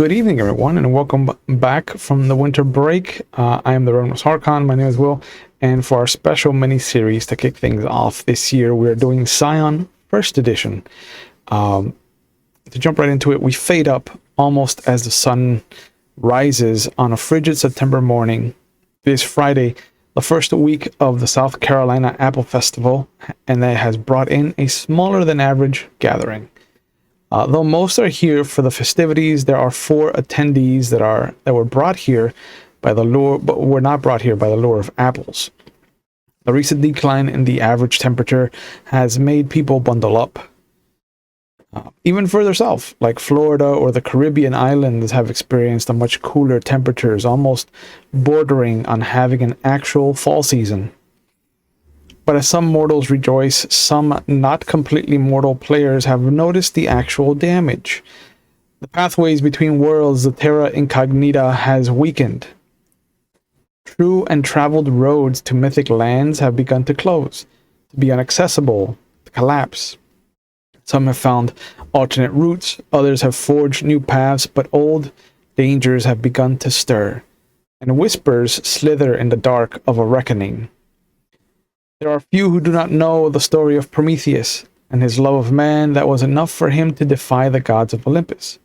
Good evening, everyone, and welcome back from the winter break. I am the Ronos Harkon. My name is Will, and for our special mini-series to kick things off this year, we're doing Scion First Edition. To jump right into it, we fade up almost as the sun rises on a frigid September morning. This Friday, the first week of the South Carolina Apple Festival, and that has brought in a smaller than average gathering. Though most are here for the festivities, there are 4 attendees that were brought here by the lure, but were not brought here by the lure of apples. The recent decline in the average temperature has made people bundle up. Even further south, like Florida or the Caribbean islands, have experienced a much cooler temperatures, almost bordering on having an actual fall season. But as some mortals rejoice, some not completely mortal players have noticed the actual damage. The pathways between worlds, the terra incognita, has weakened. True and traveled roads to mythic lands have begun to close, to be inaccessible, to collapse. Some have found alternate routes, others have forged new paths, but old dangers have begun to stir, and whispers slither in the dark of a reckoning. There are few who do not know the story of Prometheus and his love of man that was enough for him to defy the gods of Olympus.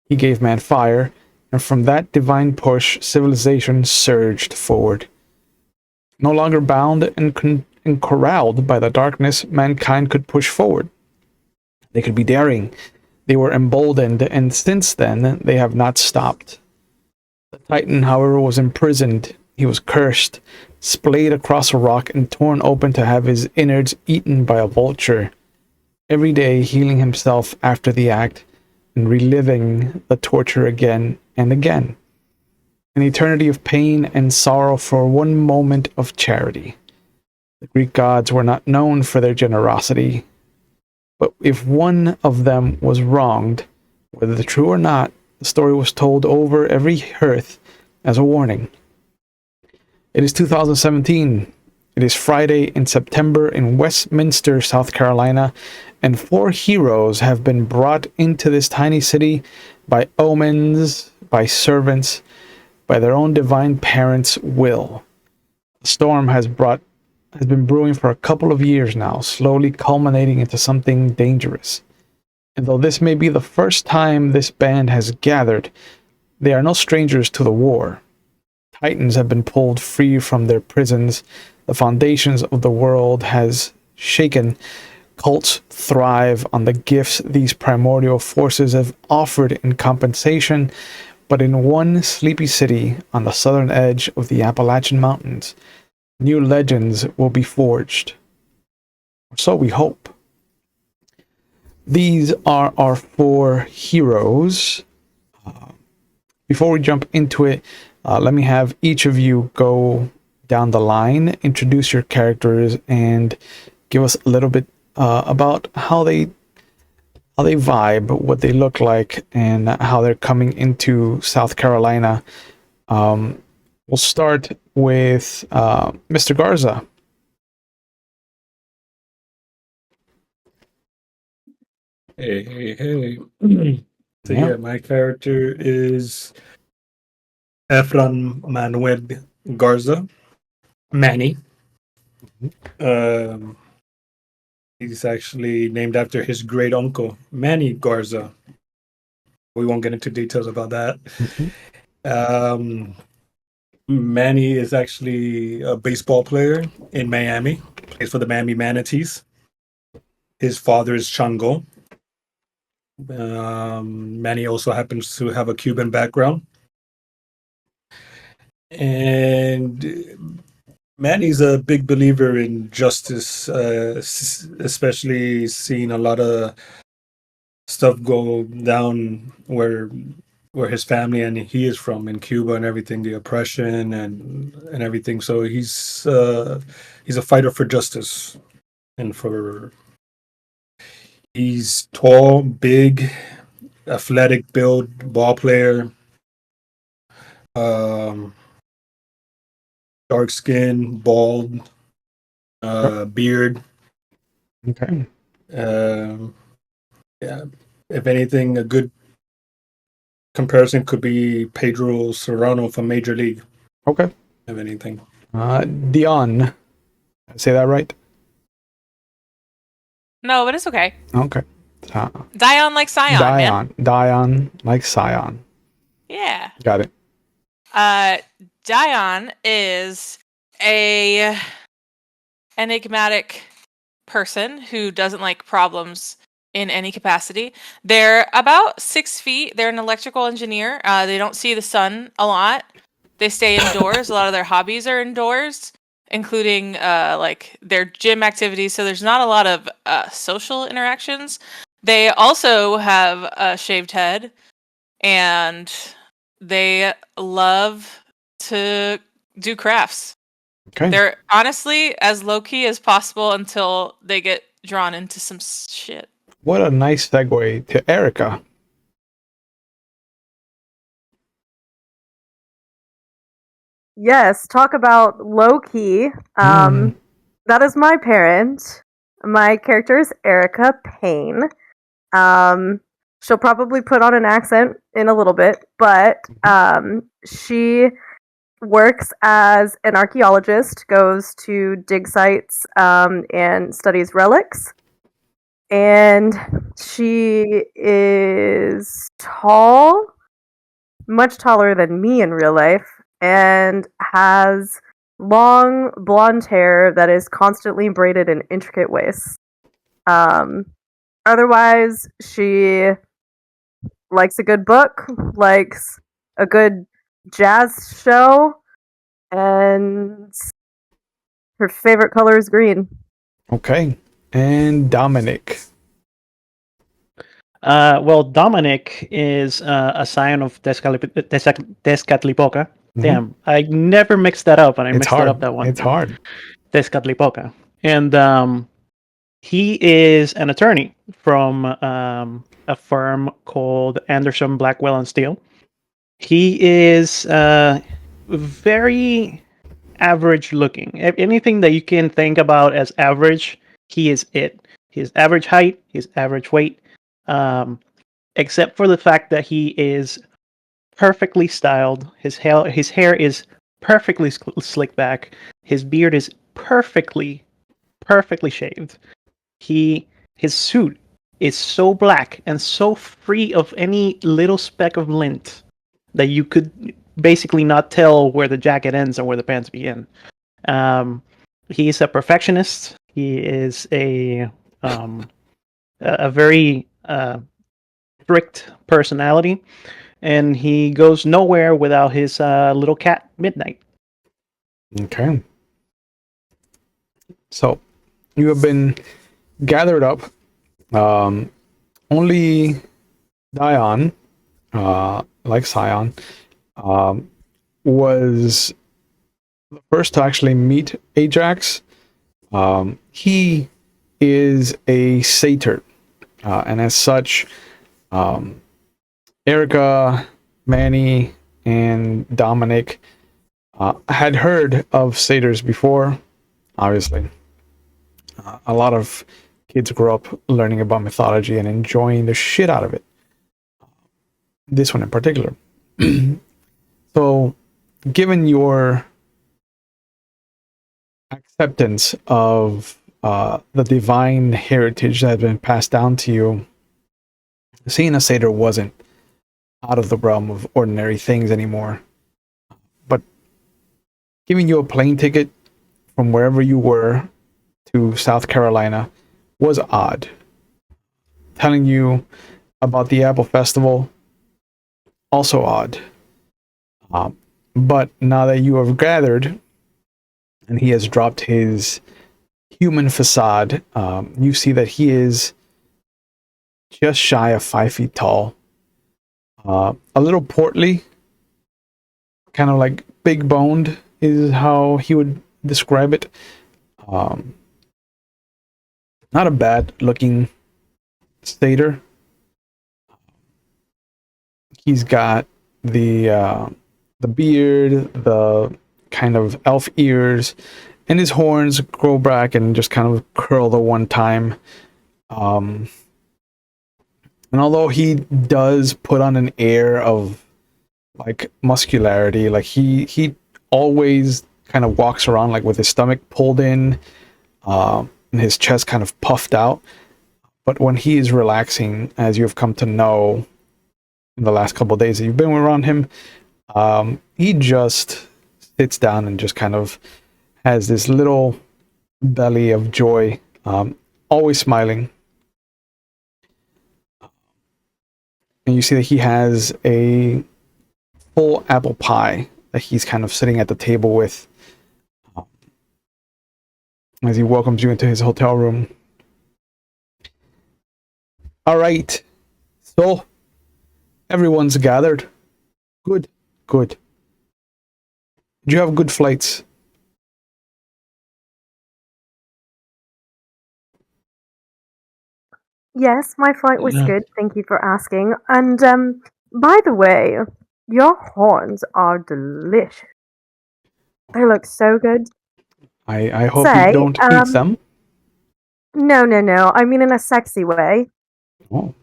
He gave man fire, and from that divine push, civilization surged forward. No longer bound and corralled by the darkness, mankind could push forward. They could be daring. They were emboldened, and since then, they have not stopped. The Titan, however, was imprisoned. He was cursed, splayed across a rock, and torn open to have his innards eaten by a vulture, every day healing himself after the act and reliving the torture again and again. An eternity of pain and sorrow for one moment of charity. The Greek gods were not known for their generosity, but if one of them was wronged, whether true or not, the story was told over every hearth as a warning. It is 2017. It is Friday in September in Westminster, South Carolina, and 4 heroes have been brought into this tiny city by omens, by servants, by their own divine parents' will. The storm has been brewing for a couple of years now, slowly culminating into something dangerous. And though this may be the first time this band has gathered, they are no strangers to the war. Titans have been pulled free from their prisons. The foundations of the world has shaken. Cults thrive on the gifts these primordial forces have offered in compensation. But in one sleepy city on the southern edge of the Appalachian Mountains, new legends will be forged. Or so we hope. These are our 4 heroes. Before we jump into it, let me have each of you go down the line, introduce your characters, and give us a little bit about how they vibe, what they look like, and how they're coming into South Carolina. We'll start with Mr. Garza. Hey. So yeah, my character is Efran Manuel Garza, Manny. He's actually named after his great uncle, Manny Garza. We won't get into details about that. Manny is actually a baseball player in Miami, plays for the Miami Manatees. His father is Chango. Manny also happens to have a Cuban background. And Manny's a big believer in justice, especially seeing a lot of stuff go down where his family and he is from in Cuba and everything, the oppression and everything. So he's a fighter for justice and he's tall, big, athletic build, ball player. Dark skin, bald, beard. Okay. Yeah. If anything, a good comparison could be Pedro Serrano from Major League, Okay. if anything. Dion. Say that right? No, but it's okay. Okay. Dion like Scion, man. Dion like Scion. Yeah. Got it. Dion is a enigmatic person who doesn't like problems in any capacity. They're about 6 feet. They're an electrical engineer. They don't see the sun a lot. They stay indoors. A lot of their hobbies are indoors, including like their gym activities. So there's not a lot of social interactions. They also have a shaved head, and they love to do crafts. Okay. They're honestly as low-key as possible until they get drawn into some shit. What a nice segue to Erica. Yes, talk about low-key. That is my parent. My character is Erica Payne. She'll probably put on an accent in a little bit, but she works as an archaeologist, goes to dig sites and studies relics. And she is tall, much taller than me in real life, and has long blonde hair that is constantly braided in intricate ways. Otherwise, she likes a good book, likes a good jazz show, and her favorite color is green. Okay. And Dominic. Well, Dominic is a scion of Tezcatlipoca. Damn, I never mixed that up, and I mixed it up that one. It's hard. Tezcatlipoca. And he is an attorney from a firm called Anderson, Blackwell, and Steele. He is very average looking. Anything that you can think about as average, he is it. His average height, his average weight, except for the fact that he is perfectly styled. His hair is perfectly slicked back. His beard is perfectly shaved. His suit is so black and so free of any little speck of lint that you could basically not tell where the jacket ends and where the pants begin. He's a perfectionist. He is a very strict personality, and he goes nowhere without his little cat, Midnight. Okay. So, you have been gathered up. Only Dion, like Scion, was the first to actually meet Ajax. He is a satyr, and as such, Erica, Manny, and Dominic had heard of satyrs before. Obviously, a lot of kids grow up learning about mythology and enjoying the shit out of it. This one in particular. So, given your acceptance of the divine heritage that has been passed down to you, seeing a satyr wasn't out of the realm of ordinary things anymore. But giving you a plane ticket from wherever you were to South Carolina was odd. Telling you about the Apple Festival, also odd. But now that you have gathered, and he has dropped his human facade, you see that he is just shy of 5 feet tall. A little portly, kind of like big boned is how he would describe it. Not a bad looking satyr. He's got the beard, the kind of elf ears, and his horns grow back and just kind of curl the one time. And although he does put on an air of like muscularity, like he always kind of walks around like with his stomach pulled in, and his chest kind of puffed out. But when he is relaxing, as you've come to know in the last couple of days that you've been around him, he just sits down and just kind of has this little belly of joy, always smiling. And you see that he has a full apple pie that he's kind of sitting at the table with, as he welcomes you into his hotel room. All right, so everyone's gathered. Good, good. Did you have good flights? Yes, my flight was Yeah. good. Thank you for asking. And by the way, your horns are delicious. They look so good. I hope you Say, don't eat them. no, no, no. I mean in a sexy way. Oh,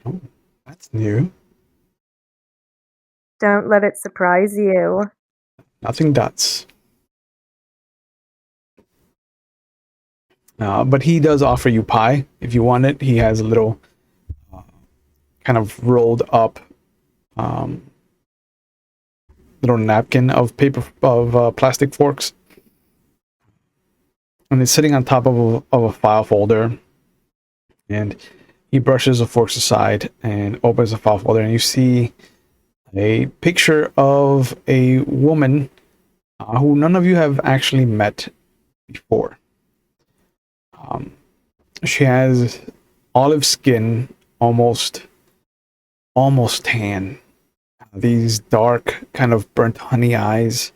oh, that's new. Don't let it surprise you. Nothing does. But he does offer you pie if you want it. He has a little kind of rolled up little napkin of paper of plastic forks, and it's sitting on top of a file folder. And he brushes the forks aside and opens the file folder, and you see a picture of a woman who none of you have actually met before. She has olive skin, almost tan. These dark, kind of burnt honey eyes.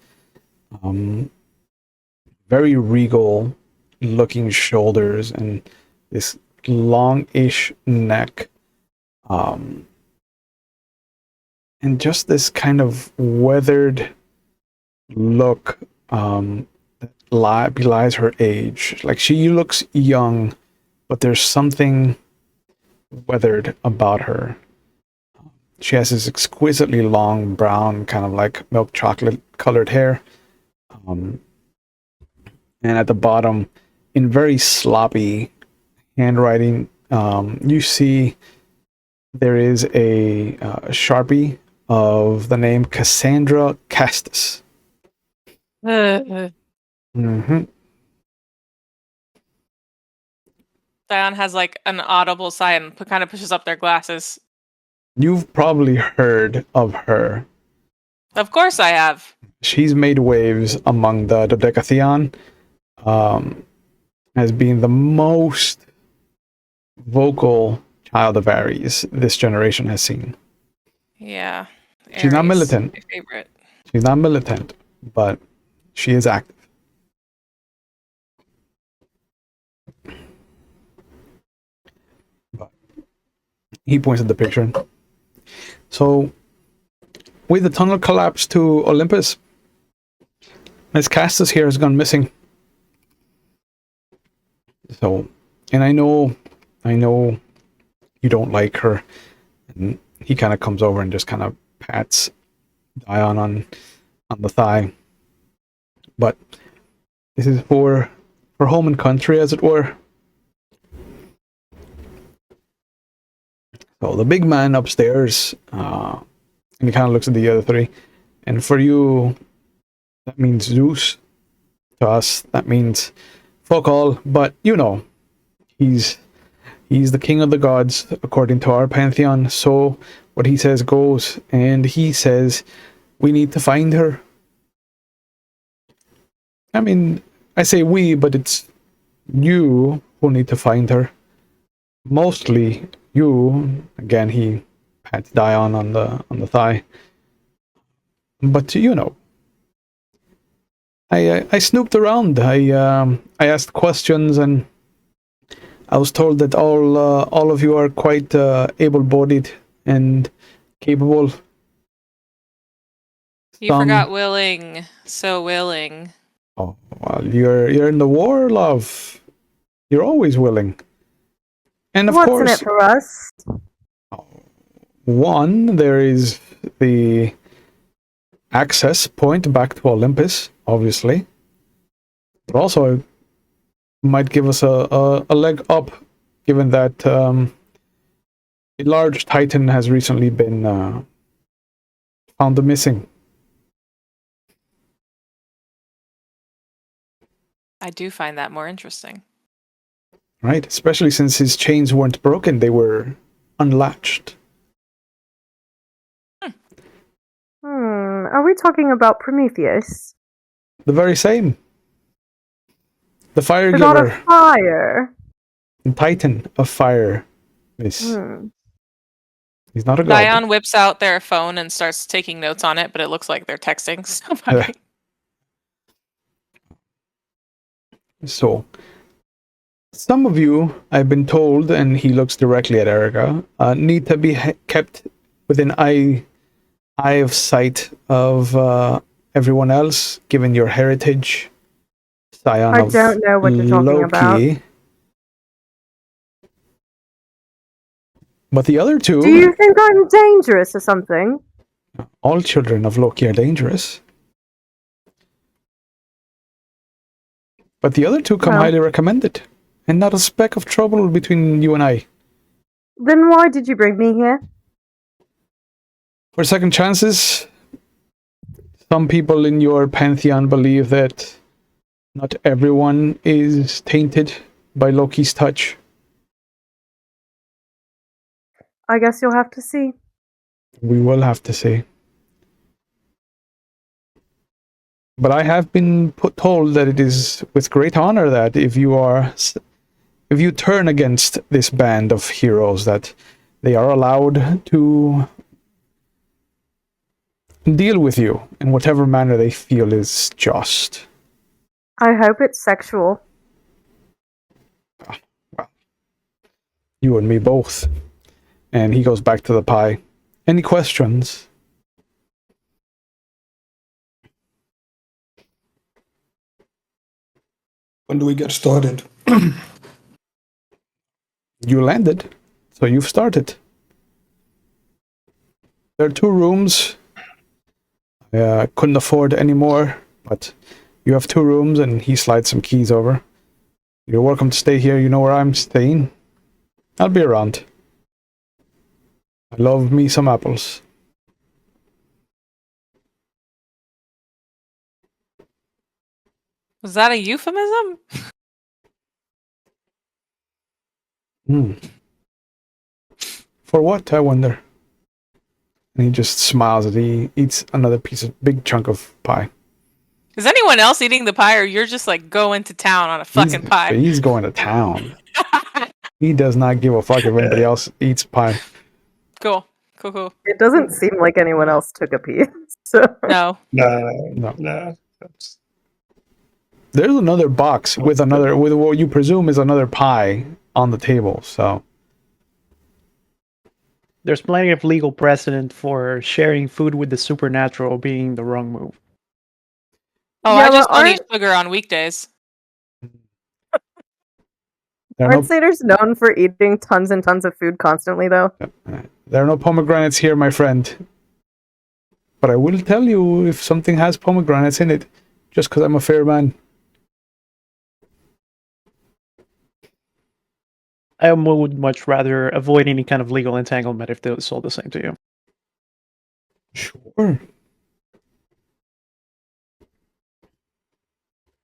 Very regal looking shoulders and this longish neck. And just this kind of weathered look that belies her age. Like she looks young, but there's something weathered about her. She has this exquisitely long brown, kind of like milk chocolate colored hair. And at the bottom, in very sloppy handwriting, you see there is a Sharpie of the name Cassandra Castus. Mm-hmm. Scion has like an audible sigh and kind of pushes up their glasses. You've probably heard of her. Of course I have. She's made waves among the Dodecatheon, as being the most vocal child of Ares this generation has seen. Yeah. She's not Aries, militant. my favorite. She's not militant, but she is active. But he points at the picture. So, with the tunnel collapse to Olympus, Miss Castus here has gone missing. So, and I know you don't like her. And he kind of comes over and just kind of pats Dion on the thigh. But this is for home and country, as it were. So the big man upstairs, and he kind of looks at the other three. And for you, that means Zeus. To us, that means fuck all. But you know, he's the king of the gods according to our pantheon. So what he says goes, and he says we need to find her. I mean, I say we, but it's you who need to find her. Mostly you. Again, he pats Dion on the thigh. But you know, I snooped around. I asked questions, and I was told that all of you are quite able-bodied and capable. You forgot willing. So willing. Oh well, you're in the war, love. You're always willing. And of What's in course, it for us? one, there is the access point back to Olympus, obviously. But also, it might give us a leg up, given that a large titan has recently been found missing. I do find that more interesting. Right? Especially since his chains weren't broken, they were unlatched. Are we talking about Prometheus? The very same. The fire The god of giver, fire. the titan of fire. Miss. He's not a god. Scion whips out their phone and starts taking notes on it, but it looks like they're texting somebody. So, some of you, I've been told, and he looks directly at Erica, need to be kept within eye of sight of everyone else, given your heritage. Scion I of don't know what you're talking about. Loki. But the other two, Do you think I'm dangerous or something? all children of Loki are dangerous. But the other two come Well. highly recommended, and not a speck of trouble between you and I. Then why did you bring me here? For second chances, some people in your pantheon believe that not everyone is tainted by Loki's touch. I guess you'll have to see. We will have to see. But I have been told that it is with great honor that if you turn against this band of heroes, that they are allowed to deal with you in whatever manner they feel is just. I hope it's sexual. Well, you and me both. And he goes back to the pie. Any questions? When do we get started? You landed, so you've started. There are 2 rooms. I couldn't afford any more, but you have 2 rooms, and he slides some keys over. You're welcome to stay here. You know where I'm staying. I'll be around. I love me some apples. Was that a euphemism? For what, I wonder? And he just smiles as he eats another big chunk of pie. Is anyone else eating the pie, or you're just like going to town on a fucking pie? He's going to town. He does not give a fuck if anybody else eats pie. Cool. It doesn't seem like anyone else took a piece. So. No. Nah. There's another box with what you presume is another pie on the table, so. There's plenty of legal precedent for sharing food with the supernatural being the wrong move. Oh, Yeah, I just but don't eat sugar on weekdays. Aren't satyrs known for eating tons and tons of food constantly, though? There are no pomegranates here, my friend. But I will tell you if something has pomegranates in it, just because I'm a fair man. I would much rather avoid any kind of legal entanglement if they sold the same to you. Sure.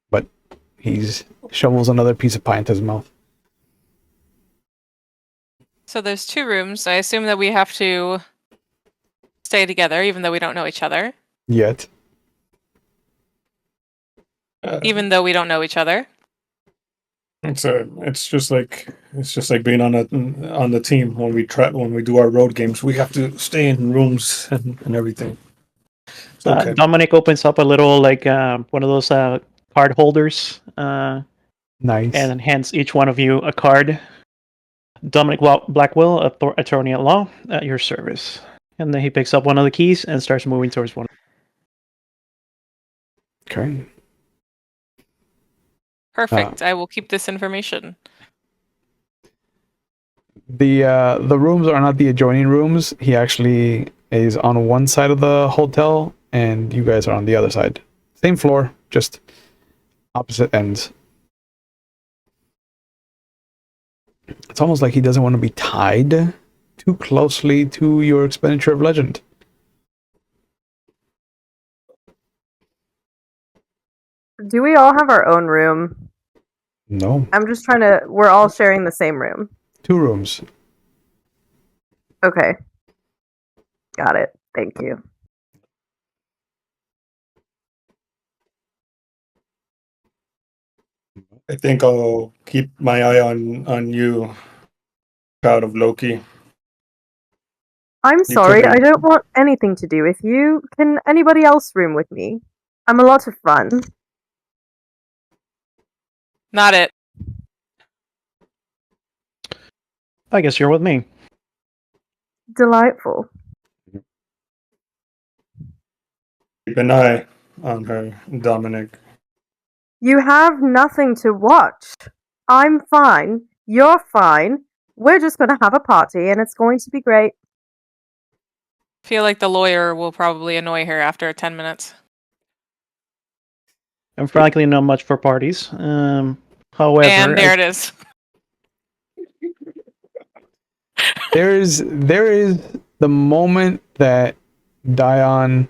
But he shovels another piece of pie into his mouth. So there's 2 rooms. I assume that we have to stay together, even though we don't know each other. Yet. Even though we don't know each other. It's just like being on the team when we do our road games. We have to stay in rooms and everything. It's okay. Dominic opens up a little one of those card holders. Nice. And hands each one of you a card. Dominic Blackwell, attorney at law, at your service. And then he picks up one of the keys and starts moving towards one. Okay. Perfect. I will keep this information. The rooms are not the adjoining rooms. He actually is on one side of the hotel, and you guys are on the other side. Same floor, just opposite ends. It's almost like he doesn't want to be tied too closely to your expenditure of legend. Do we all have our own room? No, I'm just trying to. We're all sharing the same room. 2 rooms. Okay. Got it. Thank you. I think I'll keep my eye on you, Child of Loki. I'm You sorry, I couldn't- don't want anything to do with you. Can anybody else room with me? I'm a lot of fun. Not it. I guess you're with me. Delightful. Keep an eye on her, Dominic. You have nothing to watch. I'm fine. You're fine. We're just going to have a party and it's going to be great. Feel like the lawyer will probably annoy her after 10 minutes. I'm frankly not much for parties. However, And there it is. There is the moment that Dion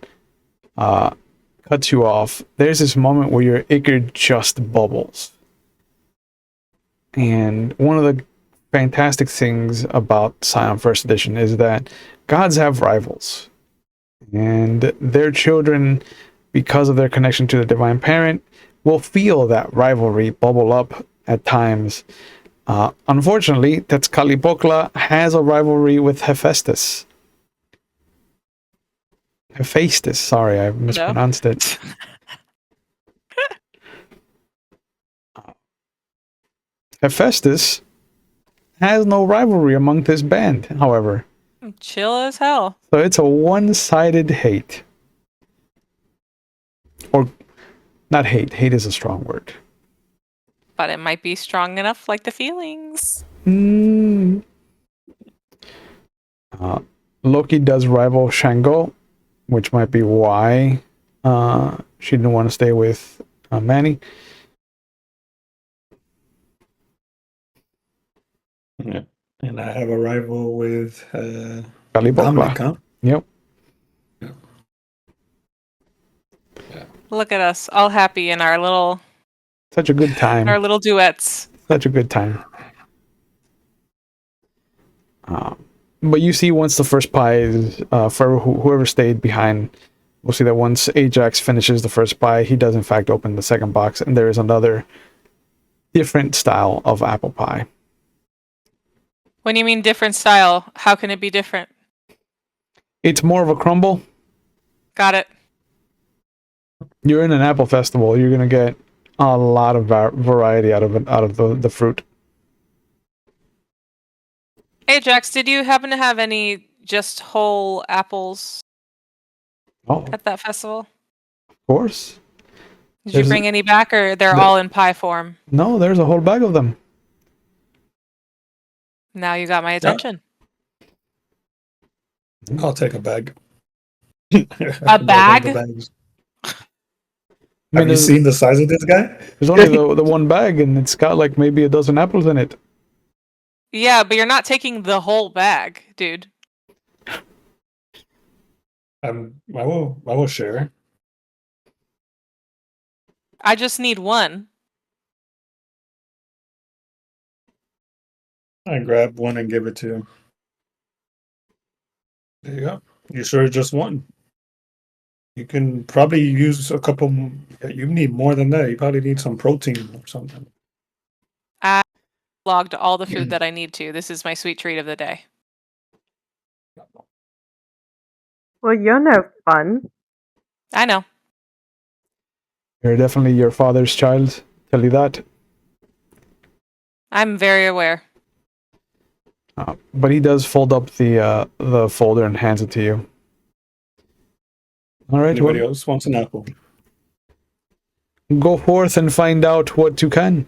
cuts you off. There's this moment where your ichor just bubbles. And one of the fantastic things about Scion First Edition is that gods have rivals. And their children, because of their connection to the Divine Parent, will feel that rivalry bubble up at times. Unfortunately, Tezcatlipoca has a rivalry with Hephaestus. Hephaestus, sorry, I mispronounced it. Hephaestus has no rivalry among this band, however. Chill as hell. So it's a one-sided hate. Or, not hate. Hate is a strong word. But it might be strong enough like the feelings. Loki does rival Shango, which might be why she didn't want to stay with Manny. Yeah. And I have a rival with Tezcatlipoca. Dominic, huh? Yep. Look at us, all happy in our little Such a good time. duets. Such a good time. But you see, once the first pie is for whoever stayed behind, we'll see that once Ajax finishes the first pie, he does in fact open the second box, and there is another different style of apple pie. When you mean different style, how can it be different? It's more of a crumble. Got it. You're in an apple festival. You're gonna get a lot of variety out of the fruit. Ajax, did you happen to have any just whole apples Oh, at that festival? of course. Did you bring any back, or they're all in pie form? No, there's a whole bag of them. Now you got my attention. I'll take a bag. A bag? Have you seen the size of this guy? There's only the one bag, and it's got like maybe a dozen apples in it. Yeah, but you're not taking the whole bag, dude. I will share. I just need one. I grab one and give it to him. There you go. You sure it's just one? You can probably use a couple. You need more than that. You probably need some protein or something. I logged all the food that I need to. This is my sweet treat of the day. Well, you're no fun. I know. You're definitely your father's child. Tell you that. I'm very aware. But he does fold up the folder and hands it to you. All right. Anybody else wants an apple? Go forth and find out what you can.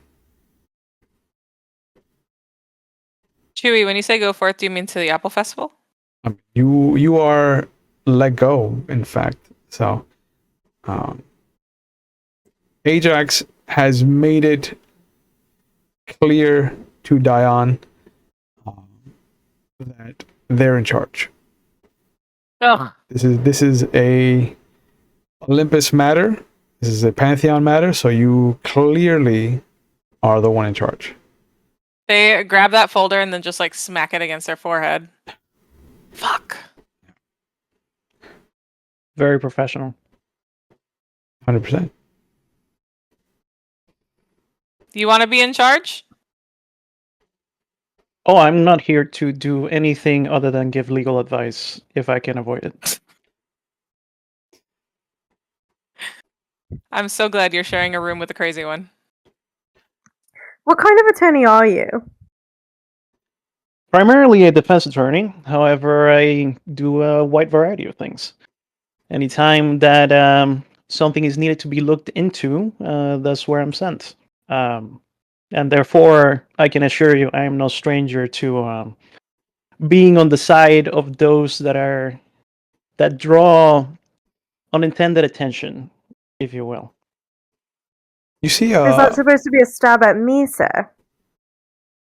Chewy, when you say go forth, do you mean to the Apple Festival? You are let go, in fact. So, Ajax has made it clear to Dion that they're in charge. Ugh. This is a Olympus matter. This is a Pantheon matter. So you clearly are the one in charge. They grab that folder and then just like smack it against their forehead. Fuck. Very professional. 100%. You want to be in charge? Oh, I'm not here to do anything other than give legal advice if I can avoid it. I'm so glad you're sharing a room with a crazy one. What kind of attorney are you? Primarily a defense attorney. However, I do a wide variety of things. Anytime that something is needed to be looked into, that's where I'm sent. And therefore, I can assure you, I am no stranger to being on the side of those that draw unintended attention, if you will. You see, Is that supposed to be a stab at me, sir?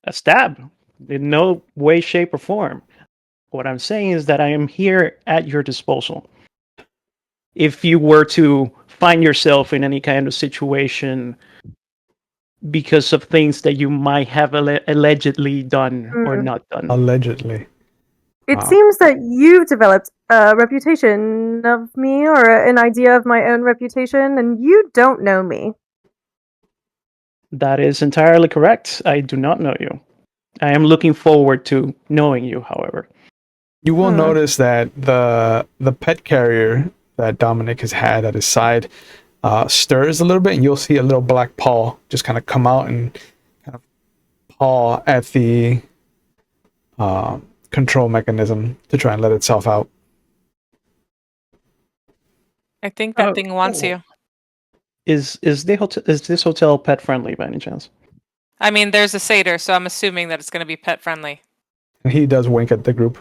A stab, in no way, shape, or form. What I'm saying is that I am here at your disposal. If you were to find yourself in any kind of situation because of things that you might have allegedly done or not done. allegedly. It seems that you've developed a reputation of me or an idea of my own reputation, and you don't know me. That is entirely correct. I do not know you. I am looking forward to knowing you, however. You will notice that the pet carrier that Dominic has had at his side stirs a little bit, and you'll see a little black paw just kind of come out and kind of paw at the control mechanism to try and let itself out. I think that thing wants you. Is this hotel pet friendly by any chance? I mean, there's a satyr, so I'm assuming that it's going to be pet friendly. And he does wink at the group.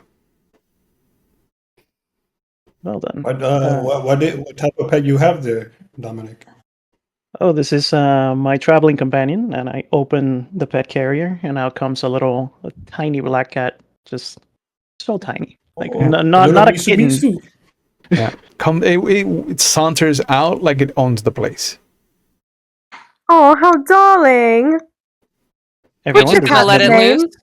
Well done. What type of pet you have there, Dominic? Oh, this is my traveling companion, and I open the pet carrier, and out comes a tiny black cat, just so tiny, like not a kitten. Yeah, it saunters out like it owns the place. Oh, how darling! Everyone You're gonna let it loose?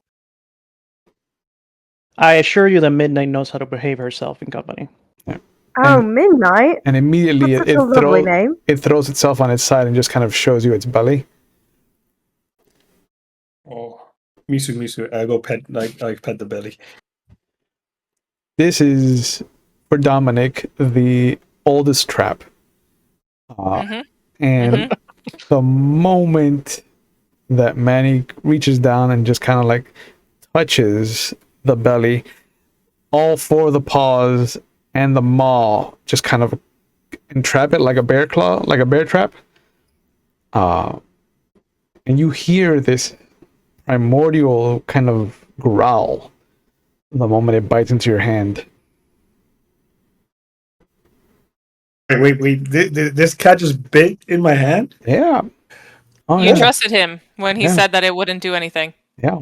I assure you that Midnight knows how to behave herself in company. Yeah. Oh, Midnight. And immediately That's such a lovely name. it throws itself on its side and just kind of shows you its belly. Oh, Misu, I go pet pet the belly. This is for Dominic the oldest trap, and the moment that Manny reaches down and just kind of like touches the belly, all four of the paws and the maw just kind of entrap it like a bear claw, like a bear trap. And you hear this primordial kind of growl the moment it bites into your hand. Wait! This cat just bit in my hand? Yeah. Oh, You yeah. trusted him when he said that it wouldn't do anything. Yeah.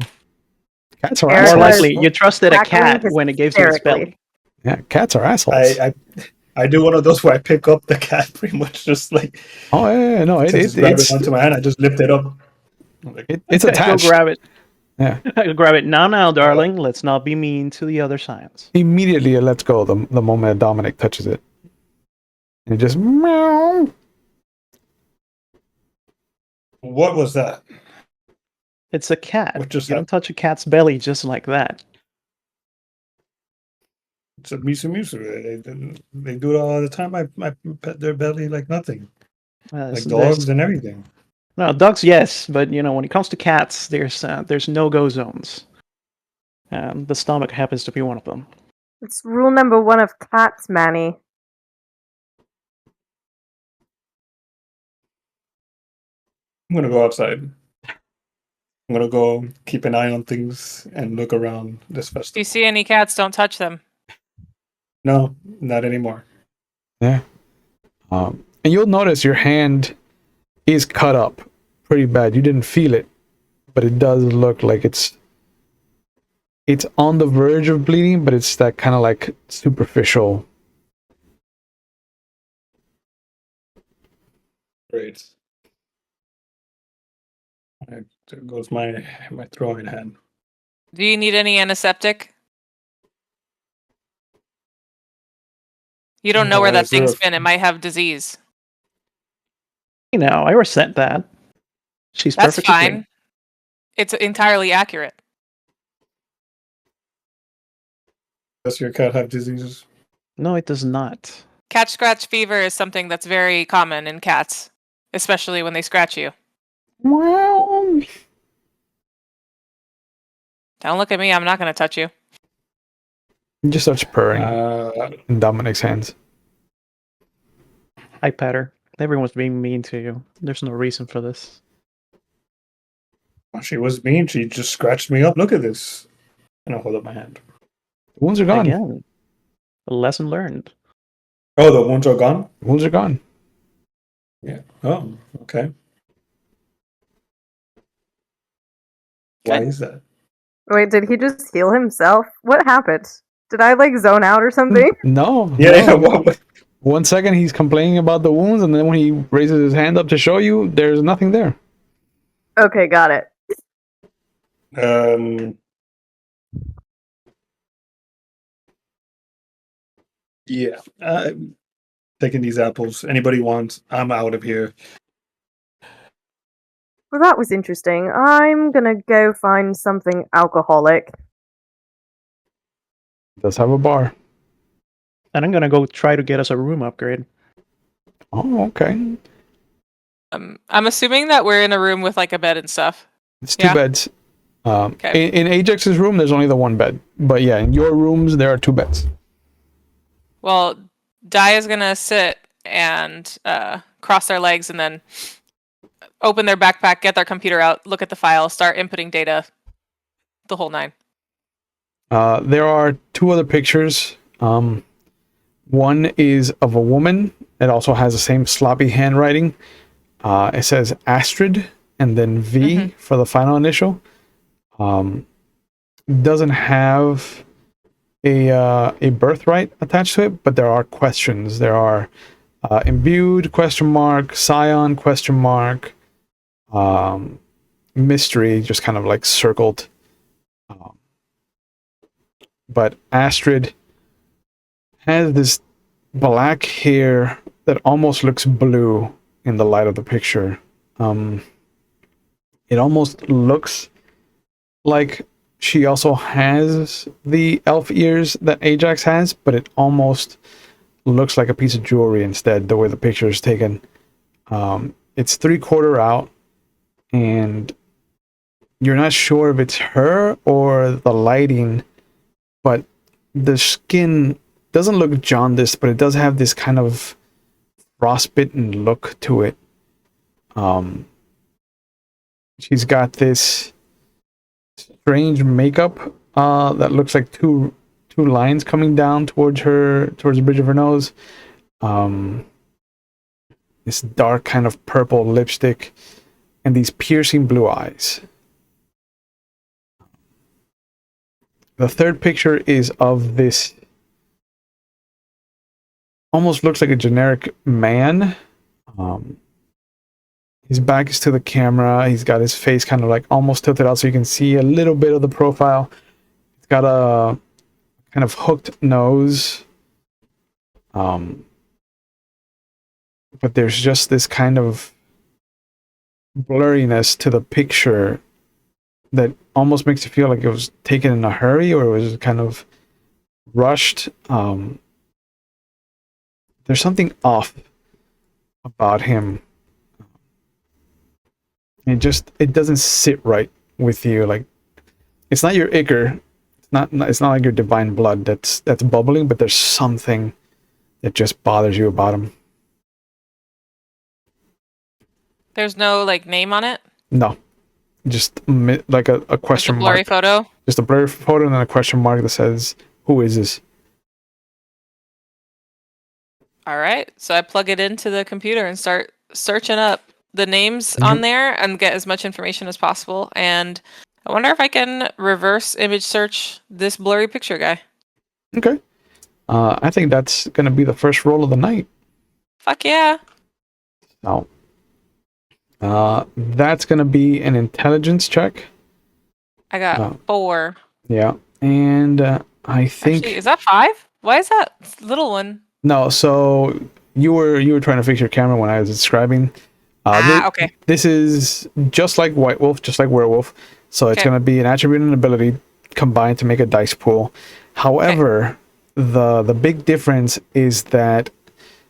Cats are More assholes. likely, you trusted a cat when it gave you its belly. Yeah, cats are assholes. I do one of those where I pick up the cat pretty much just like. Oh yeah, no, it's grab it onto my hand. I just lift it up. It's attached. Go grab it. Yeah. Go grab it now, darling. Let's not be mean to the other Scions. Immediately it lets go the moment Dominic touches it. And it just meow. What was that? It's a cat. What just You don't touch a cat's belly just like that. It's a Misu. They do it all the time. I pet their belly like nothing. Like dogs and everything. No, dogs, yes, but when it comes to cats, there's no-go zones. The stomach happens to be one of them. It's rule number 1 of cats, Manny. I'm gonna go outside. I'm I'm gonna go keep an eye on things and look around this If you festival. see any cats, don't touch them. No, not anymore. Yeah. And you'll notice your hand is cut up pretty bad. You didn't feel it, but it does look like it's on the verge of bleeding, but it's that kind of like superficial. Great. There goes my throwing hand. Do you need any antiseptic? You don't know where that Is there thing's a- been. It might have disease. You know, I resent that. She's That's perfectly fine. clean. It's entirely accurate. Does your cat have diseases? No, it does not. Cat scratch fever is something that's very common in cats, especially when they scratch you. Well, Don't look at me. I'm not going to touch you. he just starts purring Uh, in Dominic's hands. I pet her. Everyone's being mean to you. There's no reason for this. she was mean. She just scratched me up. Look at this. And I hold up my hand. The wounds are gone. Again, a lesson learned. Oh, the wounds are gone? The wounds are gone. Yeah. Oh, okay. Why Good. is that? Wait, did he just heal himself? What happened? Did I like zone out or something? No. Yeah, no. what? 1 second he's complaining about the wounds, and then when he raises his hand up to show you, there's nothing there. Okay, got it. Yeah. Taking these apples. Anybody wants? I'm out of here. Well, that was interesting. I'm gonna go find something alcoholic. Does have a bar. And I'm gonna go try to get us a room upgrade. Oh, okay. I'm assuming that we're in a room with like a bed and stuff. It's two Yeah. beds. Okay. In Ajax's room, there's only the one bed. But yeah, in your rooms, there are two beds. Well, Daya's going to sit and cross their legs and then open their backpack, get their computer out, look at the file, start inputting data, the whole nine. There are two other pictures. One is of a woman. It also has the same sloppy handwriting. It says Astrid and then V for the final initial. Doesn't have a birthright attached to it, but there are questions. There are imbued ? Scion ? Mystery just kind of like circled. But Astrid has this black hair that almost looks blue in the light of the picture. It almost looks like she also has the elf ears that Ajax has, but it almost looks like a piece of jewelry instead, the way the picture is taken. It's 3/4 out, and you're not sure if it's her or the lighting, but the skin doesn't look jaundiced, but it does have this kind of frostbitten look to it. She's got this strange makeup that looks like two lines coming down towards the bridge of her nose. This dark kind of purple lipstick and these piercing blue eyes. The third picture is of this almost looks like a generic man. His back is to the camera. He's got his face kind of like almost tilted out so you can see a little bit of the profile. He's got a kind of hooked nose. But there's just this kind of blurriness to the picture that almost makes you feel like it was taken in a hurry or it was kind of rushed. There's something off about him. It doesn't sit right with you. Like, it's not your ichor. It's not like your divine blood that's bubbling, but there's something that just bothers you about him. There's no like name on it. No. like a Just a question blurry mark. photo. Just a blurry photo and then a question mark that says, "Who is this?" All right. So I plug it into the computer and start searching up the names on there and get as much information as possible. And I wonder if I can reverse image search this blurry picture guy. Okay. I think that's going to be the first roll of the night. Fuck yeah. So, that's going to be an intelligence check. I got 4. Yeah. And I think... Actually, is that 5? Why is that little one? No, so you were trying to fix your camera when I was describing. Okay. This is just like White Wolf, just like Werewolf. So it's Okay. going to be an attribute and ability combined to make a dice pool. However, the big difference is that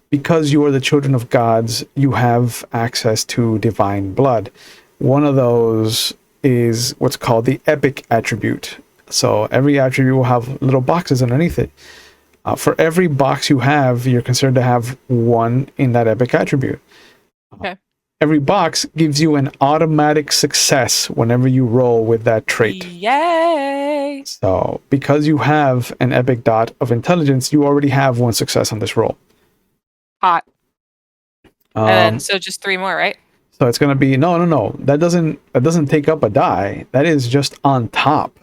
because you are the children of gods, you have access to divine blood. One of those is what's called the epic attribute. So every attribute will have little boxes underneath it. For every box you have, you're considered to have one in that epic attribute. Okay. Every box gives you an automatic success whenever you roll with that trait. Yay. So because you have an epic dot of intelligence, you already have one success on this roll. Hot. And then, so just 3 more, right? So it's gonna be no. That doesn't take up a die. That is just on top.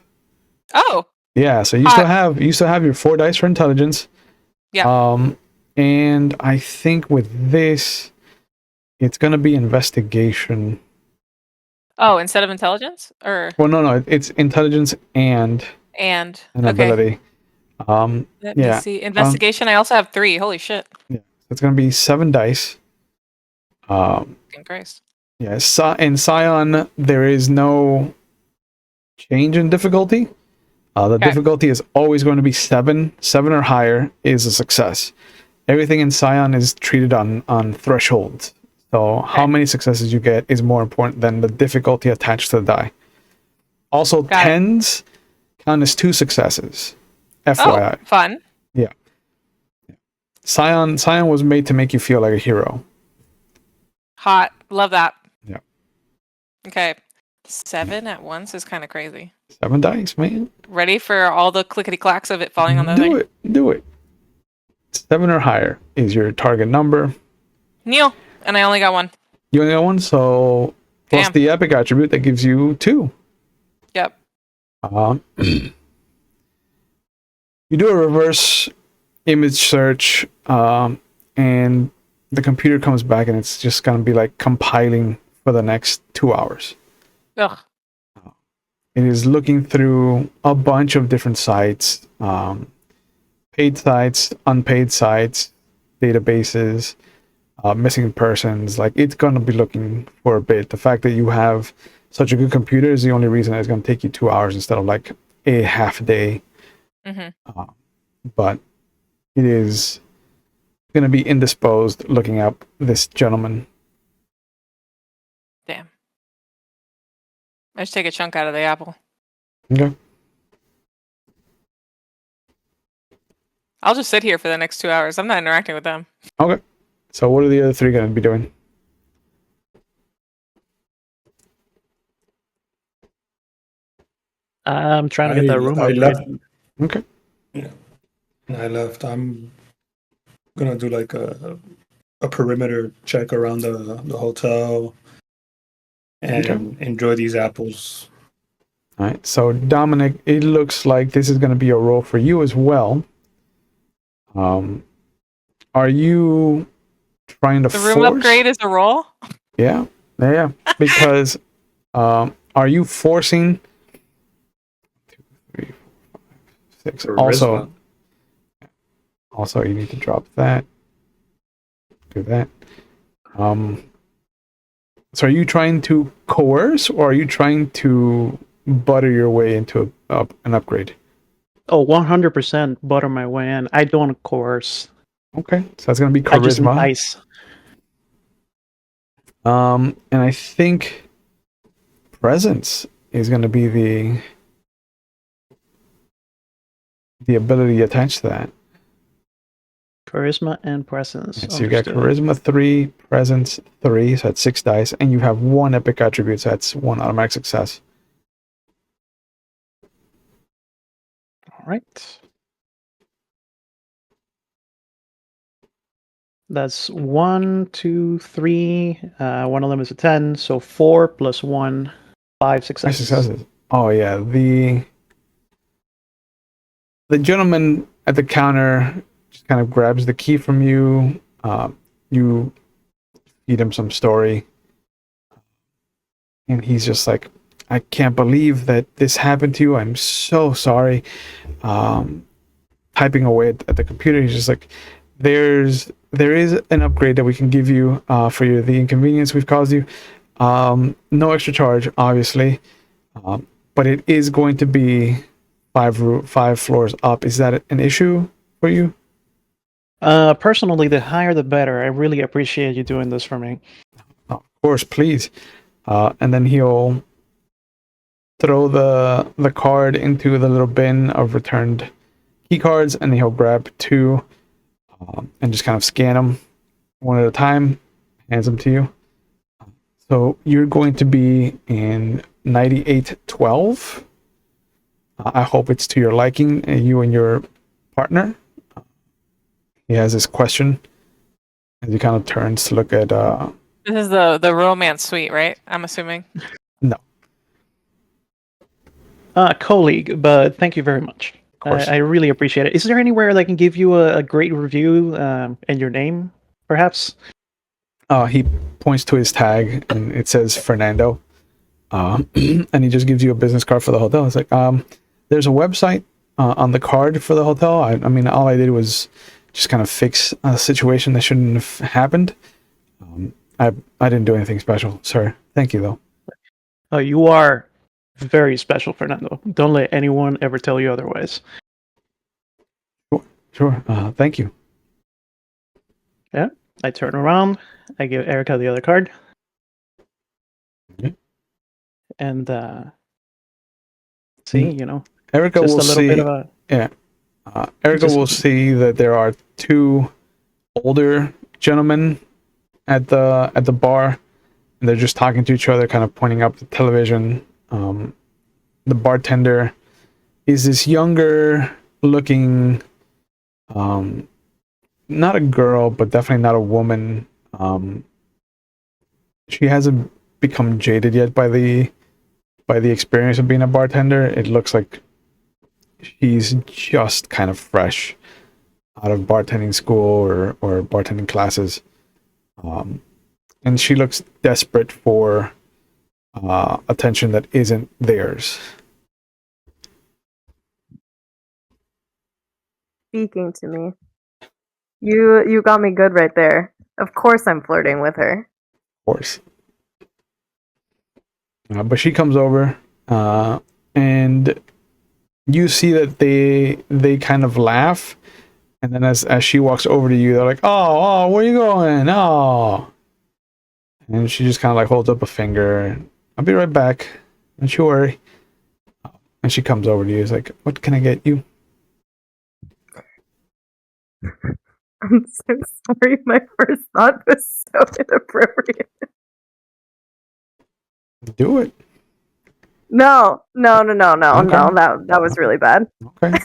Oh. Yeah. So you still have your 4 dice for intelligence. Yeah. And I think with this, it's gonna be investigation. Oh, instead of intelligence, or Well, no, it's intelligence and an ability. Let me see. Investigation. I also have 3. Holy shit. Yeah, it's gonna be 7 dice. Fucking Christ. Yeah, in Scion there is no change in difficulty. The difficulty is always going to be 7. 7 or higher is a success. Everything in Scion is treated on thresholds. So how many successes you get is more important than the difficulty attached to the die. Also, Got 10s count as 2 successes. FYI. Oh, fun. Yeah. Scion was made to make you feel like a hero. Hot. Love that. Yeah. Okay. 7 at once is kind of crazy. 7 dice, man. Ready for all the clickety clacks of it falling on the thing? Do it. 7 or higher is your target number. Neil. And I only got 1. You only got 1, so plus Damn. the epic attribute that gives you 2. Yep. You do a reverse image search, and the computer comes back and it's just gonna be like compiling for the next 2 hours. Ugh. It is looking through a bunch of different sites, paid sites, unpaid sites, databases, missing persons. Like, it's going to be looking for a bit. The fact that you have such a good computer is the only reason it's going to take you 2 hours instead of like a half day. Mm-hmm. But it is going to be indisposed looking up this gentleman. Damn. I just take a chunk out of the apple. Okay. I'll just sit here for the next 2 hours. I'm not interacting with them. Okay. So what are the other 3 going to be doing? I'm trying to get that room I upgraded. left. Okay. Yeah. I left. I'm gonna do like a perimeter check around the hotel and enjoy these apples. All right. So Dominic, it looks like this is going to be a role for you as well. Are you trying to The room upgrade is a roll? Yeah. Because are you forcing 2, 3, 4, 5, 6? Also, you need to drop that. Do that. So are you trying to coerce, or are you trying to butter your way into an upgrade? Oh, 100% butter my way in. I don't coerce. Okay, so that's going to be I just charisma. entice. And I think presence is going to be the ability attached to that. Charisma and presence. So you got Understood. charisma 3, presence 3, so that's 6 dice, and you have 1 epic attribute, so that's 1 automatic success. All right. That's 1, 2, 3. One of them is a 10, so 4 plus 1, 5 5 successes. successes. Oh yeah, the gentleman at the counter just kind of grabs the key from you. You feed him some story, and he's just like, "I can't believe that this happened to you. I'm so sorry." Typing away at the computer, he's just like, there is an upgrade that we can give you for the inconvenience we've caused you. No extra charge, obviously, but it is going to be 5 floors up. Is that an issue for you? Personally, the higher the better. I really appreciate you doing this for me. Of course, please. And then he'll throw the card into the little bin of returned key cards, and then he'll grab 2 and just kind of scan them one at a time, hands them to you. So you're going to be in 9812. I hope it's to your liking, you and your partner. He has this question as he kind of turns to look at. This is the romance suite, right? I'm assuming. No. Colleague, but thank you very much. I really appreciate it. Is there anywhere that I can give you a great review and your name, perhaps? He points to his tag, and it says Fernando. And he just gives you a business card for the hotel. It's like, there's a website on the card for the hotel. I mean, all I did was just kind of fix a situation that shouldn't have happened. I didn't do anything special, sir. Thank you, though. Oh, you are very special, Fernando. Don't let anyone ever tell you otherwise. Sure. Thank you. Yeah. I turn around. I give Erica the other card. Okay. And see, Erica just will a little see. bit of a. Yeah. Erica will see that there are 2 older gentlemen at the bar, and they're just talking to each other, kind of pointing up the television. The bartender is this younger looking, not a girl, but definitely not a woman. She hasn't become jaded yet by the experience of being a bartender. It looks like she's just kind of fresh out of bartending school or bartending classes. And she looks desperate for attention that isn't theirs. Speaking to me. You got me good right there. Of course I'm flirting with her. Of course. But she comes over, and you see that they kind of laugh, and then as she walks over to you, they're like, oh, where you going? Oh. And she just kind of like holds up a finger. I'll be right back. Don't you worry. And she comes over to you. It's like, what can I get you? I'm so sorry. My first thought was so inappropriate. Do it. No. Okay. That was really bad. Okay.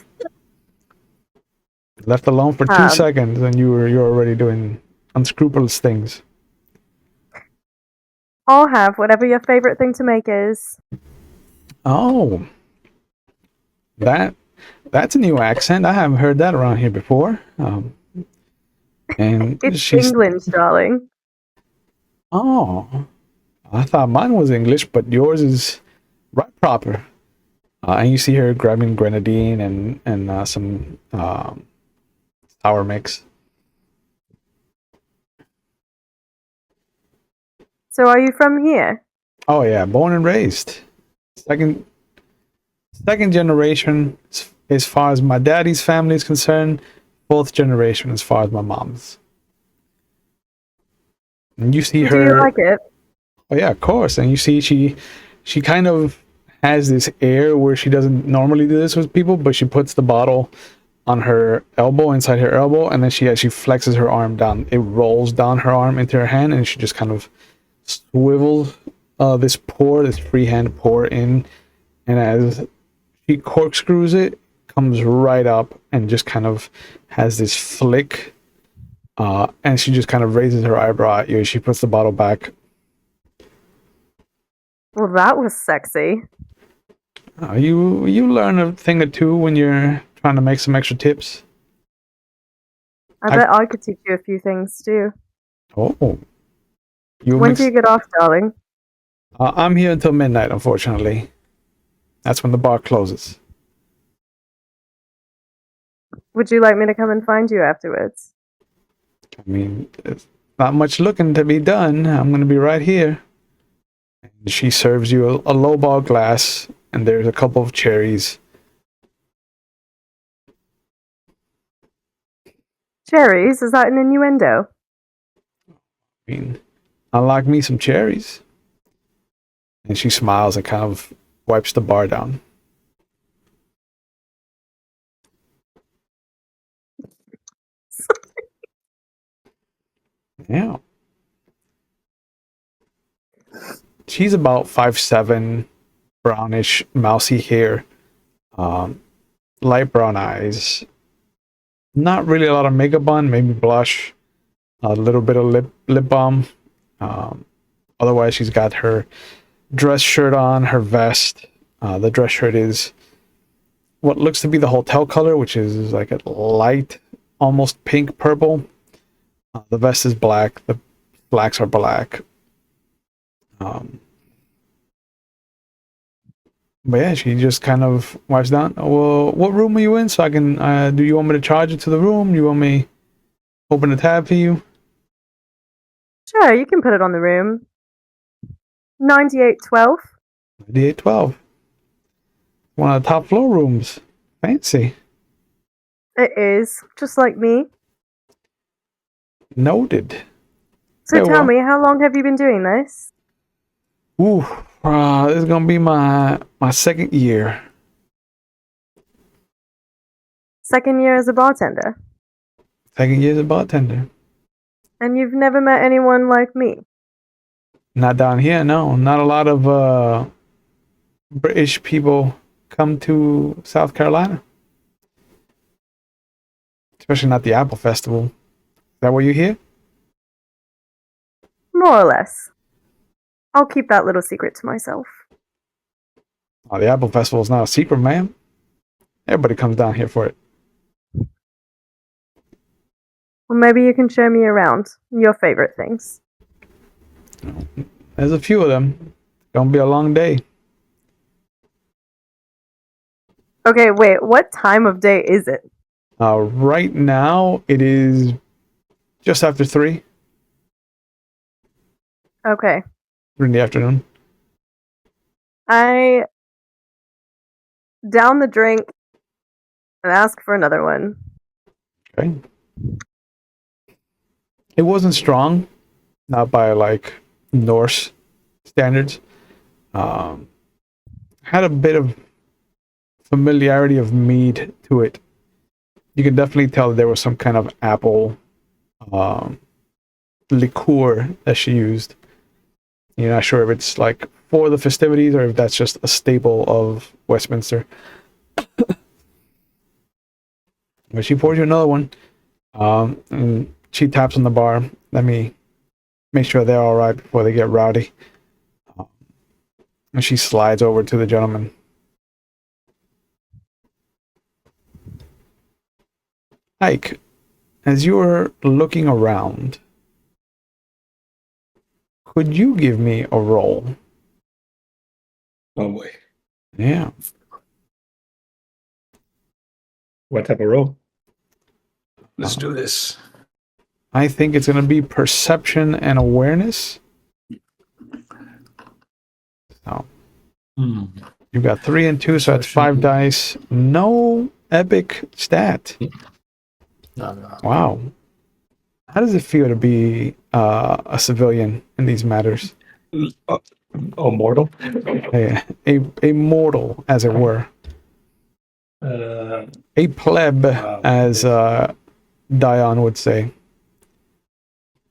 Left alone for 2 seconds, and you're already doing unscrupulous things. I'll have whatever your favorite thing to make is. Oh, that's a new accent. I haven't heard that around here before. And It's England, darling. Oh, I thought mine was English, but yours is right proper. And you see her grabbing grenadine and some sour mix. So are you from here? Oh yeah, born and raised. Second generation as far as my daddy's family is concerned. 4th generation as far as my mom's. And you see her. Do you like it? Oh yeah, of course. And you see she kind of has this air where she doesn't normally do this with people, but she puts the bottle on her elbow, inside her elbow, and then she flexes her arm down. It rolls down her arm into her hand, and she just kind of swivels this freehand pour in, and as she corkscrews it, comes right up and just kind of has this flick, and she just kind of raises her eyebrow at you as she puts the bottle back. Well, that was sexy. You learn a thing or two when you're trying to make some extra tips. I bet I could teach you a few things too. Oh, When do you get off, darling? I'm here until midnight, unfortunately. That's when the bar closes. Would you like me to come and find you afterwards? I mean, it's not much looking to be done. I'm going to be right here. And she serves you a lowball glass, and there's a couple of cherries. Cherries? Is that an innuendo? I mean, unlock me some cherries. And she smiles and kind of wipes the bar down. Yeah. She's about 5'7", brownish, mousy hair, light brown eyes. Not really a lot of makeup on, maybe blush, a little bit of lip balm. Otherwise, she's got her dress shirt on, her vest. The dress shirt is what looks to be the hotel color, which is like a light, almost pink purple. The vest is black. The slacks are black. But yeah, she just kind of wipes down. Well, what room are you in? So I can. Do you want me to charge it to the room? You want me open a tab for you? Sure, you can put it on the room. 9812. 9812. One of the top floor rooms. Fancy. It is, just like me. Noted. So Yeah, tell me, how long have you been doing this? Ooh, this is gonna be my second year. Second year as a bartender. Second year as a bartender. And you've never met anyone like me? Not down here, no. Not a lot of British people come to South Carolina. Especially not the Apple Festival. Is that why you're here? More or less. I'll keep that little secret to myself. Oh, the Apple Festival is not a secret, ma'am. Everybody comes down here for it. Well, maybe you can show me around your favorite things. There's a few of them. Gonna be a long day. Okay, wait, what time of day is it? Right now, it is just after 3 Okay. in the afternoon. I down the drink and ask for another one. Okay. It wasn't strong, not by like Norse standards. Had a bit of familiarity of mead to it. You can definitely tell that there was some kind of apple liqueur that she used. You're not sure if it's like for the festivities or if that's just a staple of Westminster. But she pours you another one. And she taps on the bar. Let me make sure they're all right before they get rowdy. And she slides over to the gentleman. Ike, as you're looking around, could you give me a roll? Oh boy. Yeah. What type of roll? Let's do this. I think it's going to be perception and awareness. So you've got 3 and 2, so that's 5 dice. No epic stat. No. Wow. How does it feel to be a civilian in these matters? Mortal? A mortal, as it were. A pleb, Wow. as Dion would say.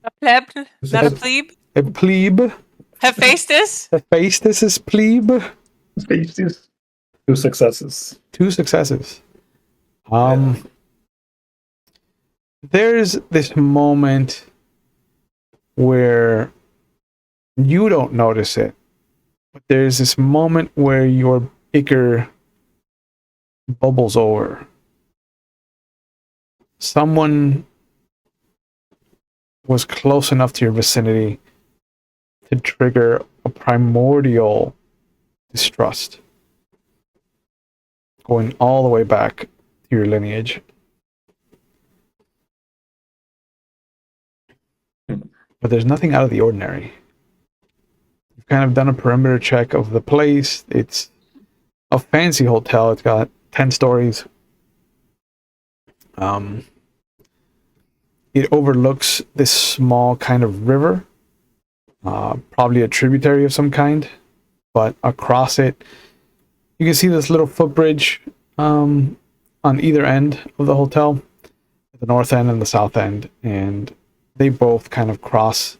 A pleb, not a plebe. A plebe. Hephaestus. Hephaestus is plebe. Faces. 2 successes. 2 successes. Yeah. There's this moment where you don't notice it, but there's this moment where your ichor bubbles over. Someone was close enough to your vicinity to trigger a primordial distrust, going all the way back to your lineage. But there's nothing out of the ordinary. You've kind of done a perimeter check of the place. It's a fancy hotel. It's got 10 stories. It overlooks this small kind of river, probably a tributary of some kind. But across it, you can see this little footbridge on either end of the hotel, the north end and the south end, and they both kind of cross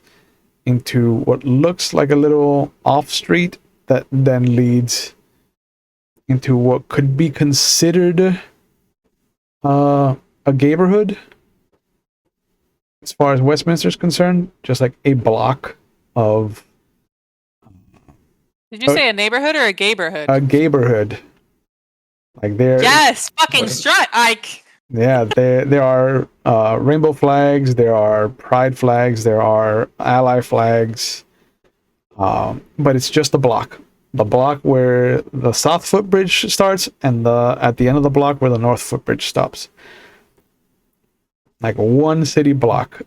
into what looks like a little off street that then leads into what could be considered a neighborhood as far as Westminster is concerned, just like a block of Did you say a neighborhood or a gayborhood? a neighborhood. Like there, Yes, fucking strut, Ike. yeah, there are rainbow flags, there are pride flags, there are ally flags, but it's just a block. The block where the south footbridge starts, and at the end of the block where the north footbridge stops. Like one city block.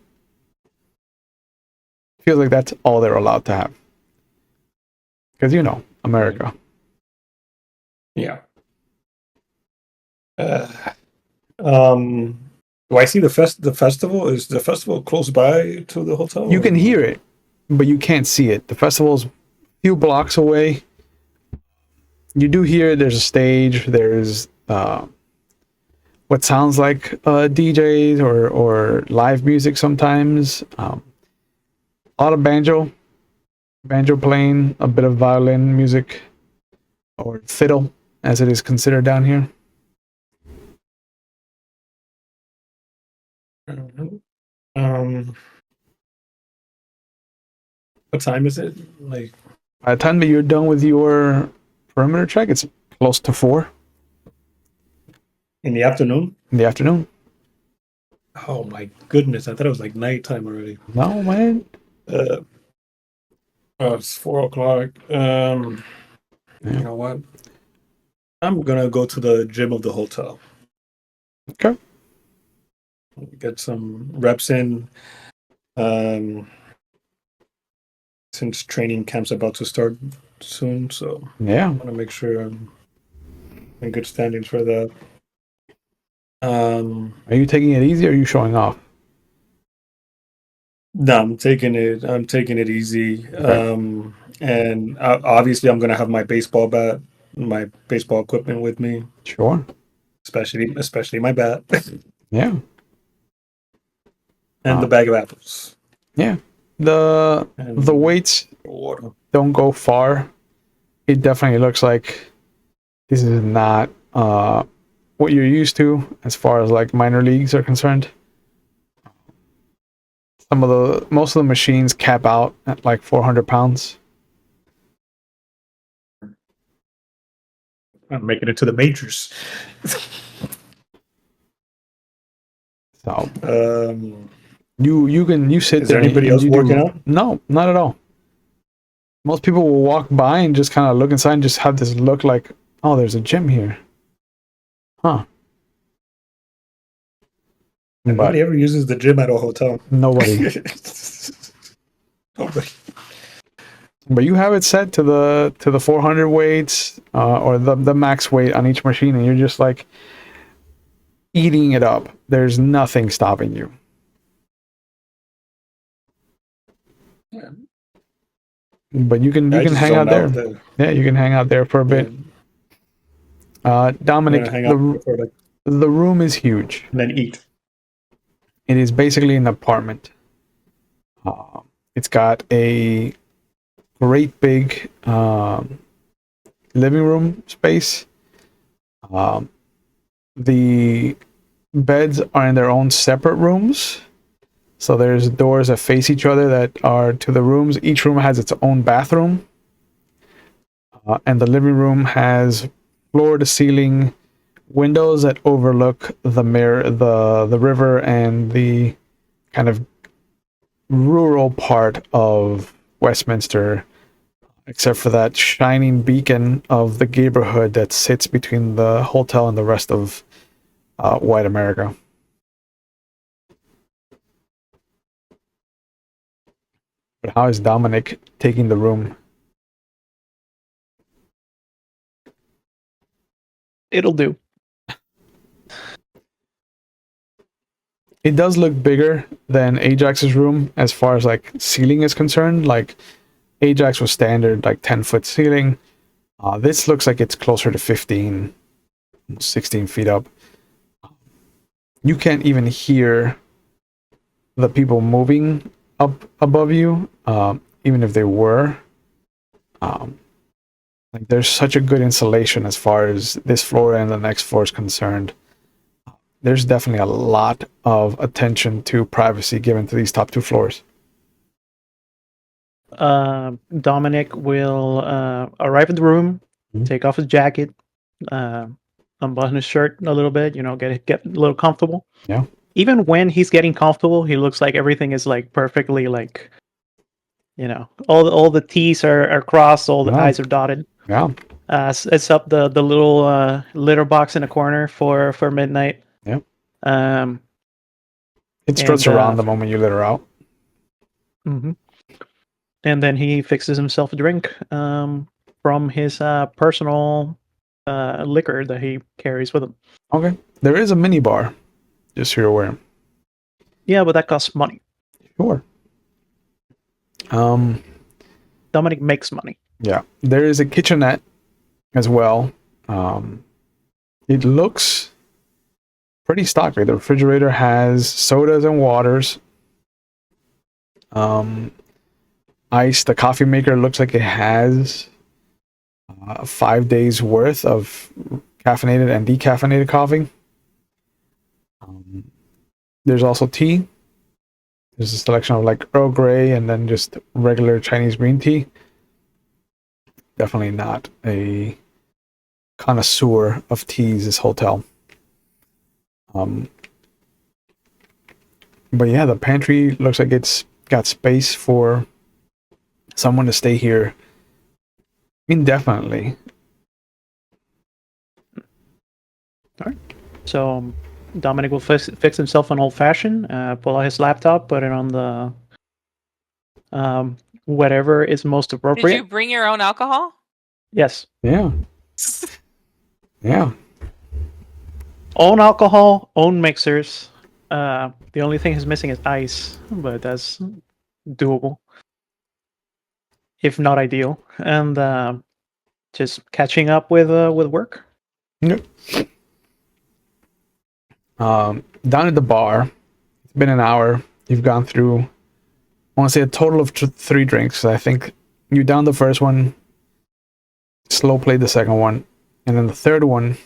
Feels like that's all they're allowed to have. Because America. Yeah. Do I see the festival? Is the festival close by to the hotel? You can hear it, but you can't see it. The festival's a few blocks away. You do hear there's a stage, there's what sounds like DJs or live music sometimes. A lot of banjo playing, a bit of violin music, or fiddle, as it is considered down here. What time is it? Like By the time that you're done with your perimeter check, it's close to 4 in the afternoon? in the afternoon. Oh my goodness! I thought it was like nighttime already. No, man. It's 4 o'clock. You know what? I'm gonna go to the gym of the hotel. Okay. Get some reps in. Since training camp's about to start soon, so Yeah. I want to make sure I'm in good standings for that. Are you taking it easy or are you showing off? No, I'm taking it easy. Okay. And obviously I'm gonna have my baseball bat, my baseball equipment with me, Sure. especially my bat Yeah. and the bag of apples. Yeah. The weights Water. don't go far. It definitely looks like this is not what you're used to as far as like minor leagues are concerned. Most of the machines cap out at like 400 pounds. I'm making it to the majors. So You you sit is there. there anybody and else you working out? No, not at all. Most people will walk by and just kind of look inside and just have this look like, oh, there's a gym here. Huh. But Nobody ever uses the gym at a hotel. nobody. Nobody. But you have it set to the 400 weights or the max weight on each machine, and you're just like eating it up. There's nothing stopping you. Yeah. But you can hang out there. Yeah, you can hang out there for a bit. I'm Dominic, gonna hang out before that the room is huge. and then eat. It is basically an apartment. It's got a great big living room space. The beds are in their own separate rooms. So there's doors that face each other that are to the rooms. Each room has its own bathroom. And the living room has floor-to-ceiling windows that overlook the river and the kind of rural part of Westminster, except for that shining beacon of the neighborhood that sits between the hotel and the rest of white America. But how is Dominic taking the room? It'll do. It does look bigger than Ajax's room as far as like ceiling is concerned. Like Ajax was standard like 10-foot ceiling. This looks like it's closer to 15, 16 feet up. You can't even hear the people moving up above you, even if they were. Like there's such a good insulation as far as this floor and the next floor is concerned. There's definitely a lot of attention to privacy given to these top two floors. Dominic will arrive at the room, take off his jacket, unbutton his shirt a little bit, get a little comfortable. Yeah. Even when he's getting comfortable, he looks like everything is like perfectly like, all the T's are crossed, all the I's are dotted. Yeah. It's up the little litter box in the corner for midnight. Yeah. It struts around the moment you let her out. Mm-hmm. And then he fixes himself a drink from his personal liquor that he carries with him. Okay. There is a mini bar, just so you're aware. Yeah, but that costs money. Sure. Dominic makes money. Yeah. There is a kitchenette as well. It looks pretty stocky. The refrigerator has sodas and waters. Ice. The coffee maker looks like it has 5 days worth of caffeinated and decaffeinated coffee. There's also tea. There's a selection of like Earl Grey and then just regular Chinese green tea. Definitely not a connoisseur of teas, this hotel. But yeah, the pantry looks like it's got space for someone to stay here indefinitely. All right. So Dominic will fix himself an old fashioned, pull out his laptop, put it on the whatever is most appropriate. Did you bring your own alcohol? Yes. Yeah. Yeah. Own alcohol, own mixers. The only thing he's missing is ice, but that's doable, if not ideal. And just catching up with work. Yep. Down at the bar, it's been an hour. You've gone through, I want to say a total of 3 drinks. I think you downed the first one, slow played the second one, and then the third one,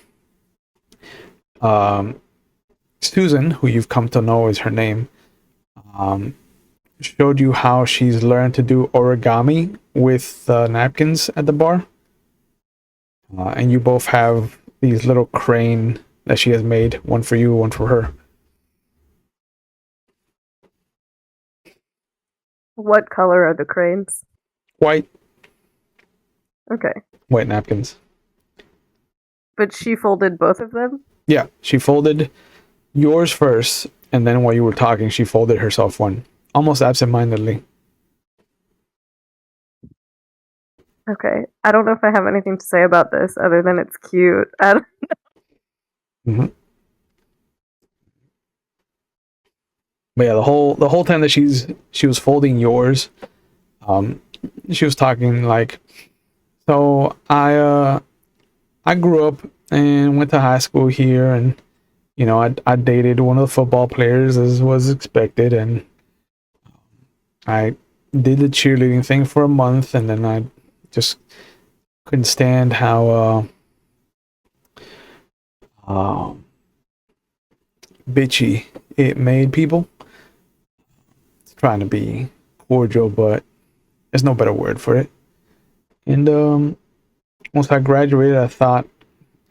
Susan, who you've come to know is her name, showed you how she's learned to do origami with napkins at the bar. And you both have these little crane that she has made, one for you, one for her. What color are the cranes? White. Okay. White napkins. But she folded both of them? Yeah, she folded yours first, and then while you were talking, she folded herself one, almost absentmindedly. Okay. I don't know if I have anything to say about this other than it's cute. Mm-hmm. But yeah, the whole time that she was folding yours, she was talking like, so I I grew up and went to high school here, and I dated one of the football players as was expected, and I did the cheerleading thing for a month, and then I just couldn't stand how uh, bitchy it made people. Trying to be cordial, but there's no better word for it. And once I graduated, I thought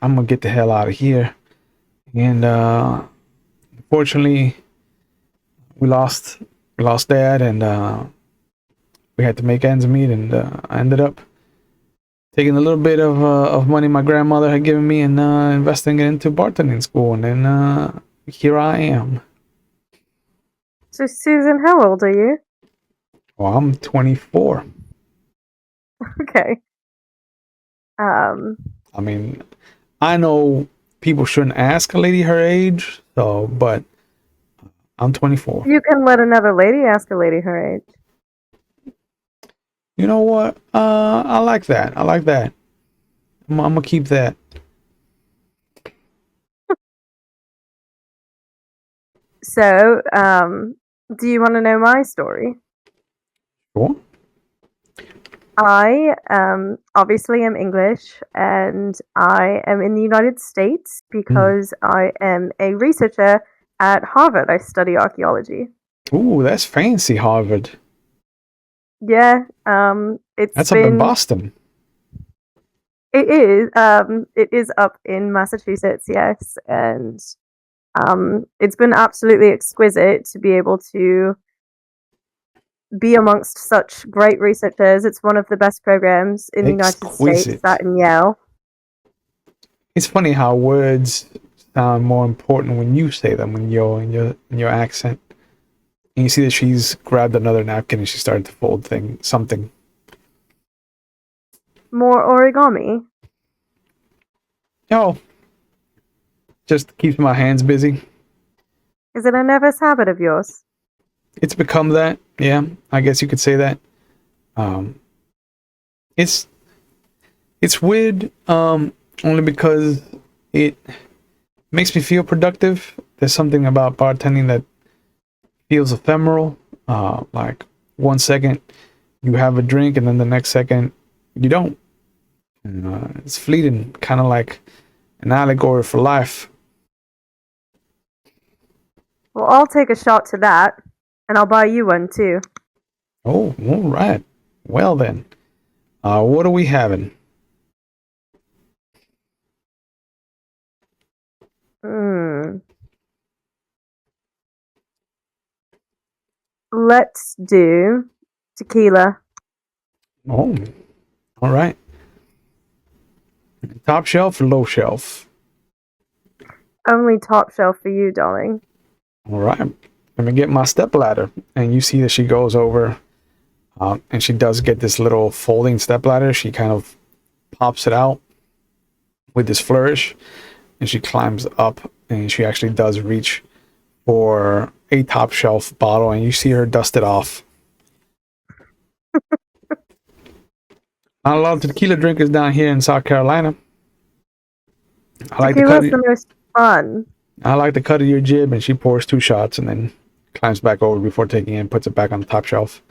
I'm gonna get the hell out of here. And unfortunately, we lost dad, and we had to make ends meet. And I ended up taking a little bit of money my grandmother had given me and investing it into bartending school. And then here I am. So, Susan, how old are you? Well, I'm 24. Okay. I mean, I know people shouldn't ask a lady her age, but I'm 24. You can let another lady ask a lady her age. You know what? I like that. I like that. I'm gonna keep that. So, do you want to know my story? Sure. I obviously am English, and I am in the United States because I am a researcher at Harvard. I study archaeology. Ooh, that's fancy, Harvard. Yeah, That's up in Boston. It is up in Massachusetts, yes, and it's been absolutely exquisite to be able to be amongst such great researchers. It's one of the best programs in the United States, that in Yale. It's funny how words sound more important when you say them, in your accent. And you see that she's grabbed another napkin and she started to fold something. More origami? Oh, just keeps my hands busy. Is it a nervous habit of yours? It's become that, yeah. I guess you could say that. It's weird, only because it makes me feel productive. There's something about bartending that feels ephemeral. Like 1 second you have a drink, and then the next second you don't. It's fleeting, kind of like an allegory for life. Well, I'll take a shot to that, and I'll buy you one too. Oh, all right. Well then, what are we having? Let's do tequila. Oh, all right. Top shelf or low shelf? Only top shelf for you, darling. All right. Let me get my stepladder. And you see that she goes over, and she does get this little folding stepladder. She kind of pops it out with this flourish, and she climbs up, and she actually does reach for a top shelf bottle, and you see her dust it off. Not a lot of tequila drinkers down here in South Carolina. Tequila's the most fun. I like the cut of your jib, and she pours 2 shots and then climbs back over before taking it and puts it back on the top shelf.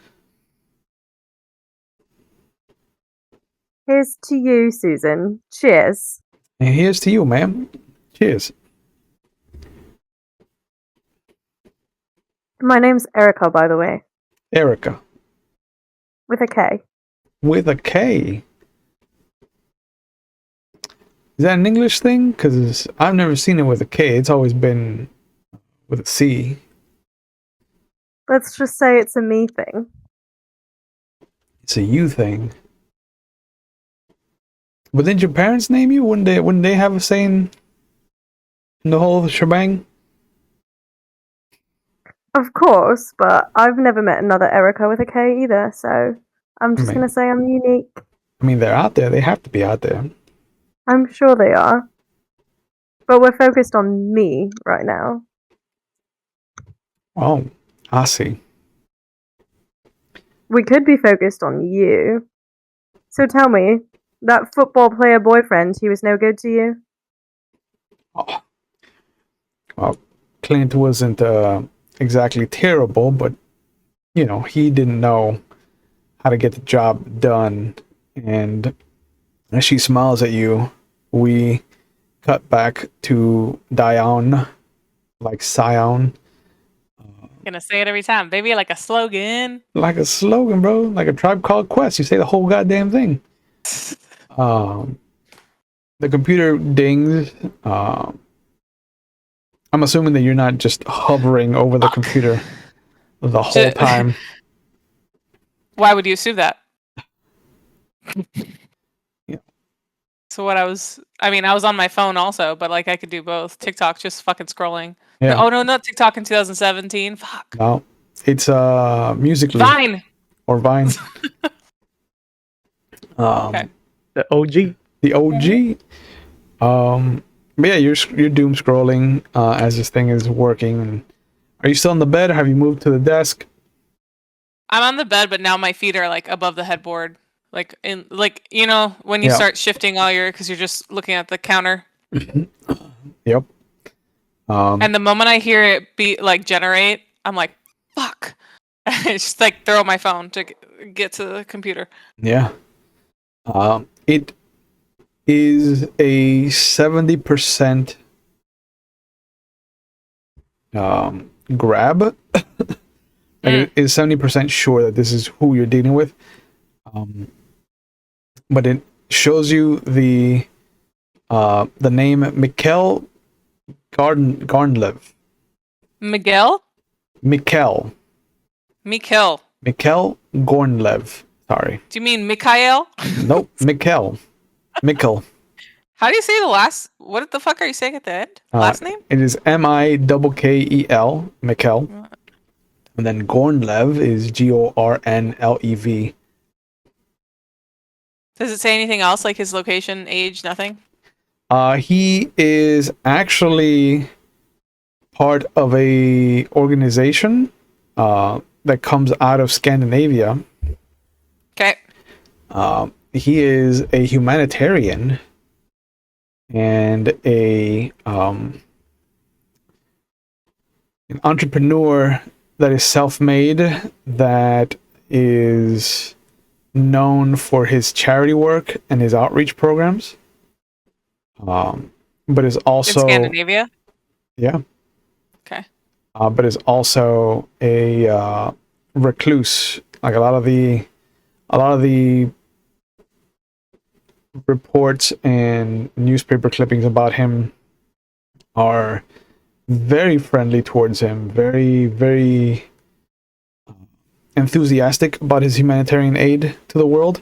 Here's to you, Susan. Cheers. And here's to you, ma'am. Cheers. My name's Erica, by the way. Erica. With a K. With a K. Is that an English thing? Because I've never seen it with a K. It's always been with a C. Let's just say it's a me thing. It's a you thing. But didn't your parents name you? Wouldn't they have a say in the whole shebang? Of course, but I've never met another Erica with a K either, so I'm just going to say I'm unique. I mean, they're out there. They have to be out there. I'm sure they are. But we're focused on me right now. Oh, I see. We could be focused on you. So tell me, that football player boyfriend, he was no good to you? Oh. Well, Clint wasn't exactly terrible, but you know, he didn't know how to get the job done. And as she smiles at you, we cut back to Dion, like Scion. Gonna say it every time, baby, like a slogan. Like a slogan, bro. Like a Tribe Called Quest. You say the whole goddamn thing. The computer dings. I'm assuming that you're not just hovering over the computer the whole time. Why would you assume that? Yeah. So what I was on my phone also, but like I could do both. TikTok, just fucking scrolling. Yeah. Oh no, not TikTok in 2017. Fuck. No. It's Musically. Vine. Or Vine. Okay. The OG. The OG. But yeah, you're doom scrolling as this thing is working. Are you still on the bed? Have you moved to the desk? I'm on the bed, but now my feet are like above the headboard. Like in you know when you Yeah. start shifting all your because you're just looking at the counter. Yep. And the moment I hear it generate, I'm like, fuck. It's just like throw my phone to get to the computer. Yeah. It is a 70% grab. It is 70% sure that this is who you're dealing with. But it shows you the name Mikhail Garnlev. Miguel? Mikhail Gornlev. Sorry. Do you mean Mikhail? Nope. Mikhail. How do you say the last? What the fuck are you saying at the end? Last name? It is Mikel. Mikhail. And then Gornlev is Gornlev. Does it say anything else like his location, age, nothing? He is actually part of a organization that comes out of Scandinavia. Okay. He is a humanitarian and an entrepreneur that is self-made, that is known for his charity work and his outreach programs. But is also in Scandinavia? Yeah. Okay. But is also a recluse. Like a lot of the reports and newspaper clippings about him are very friendly towards him, very, very enthusiastic about his humanitarian aid to the world.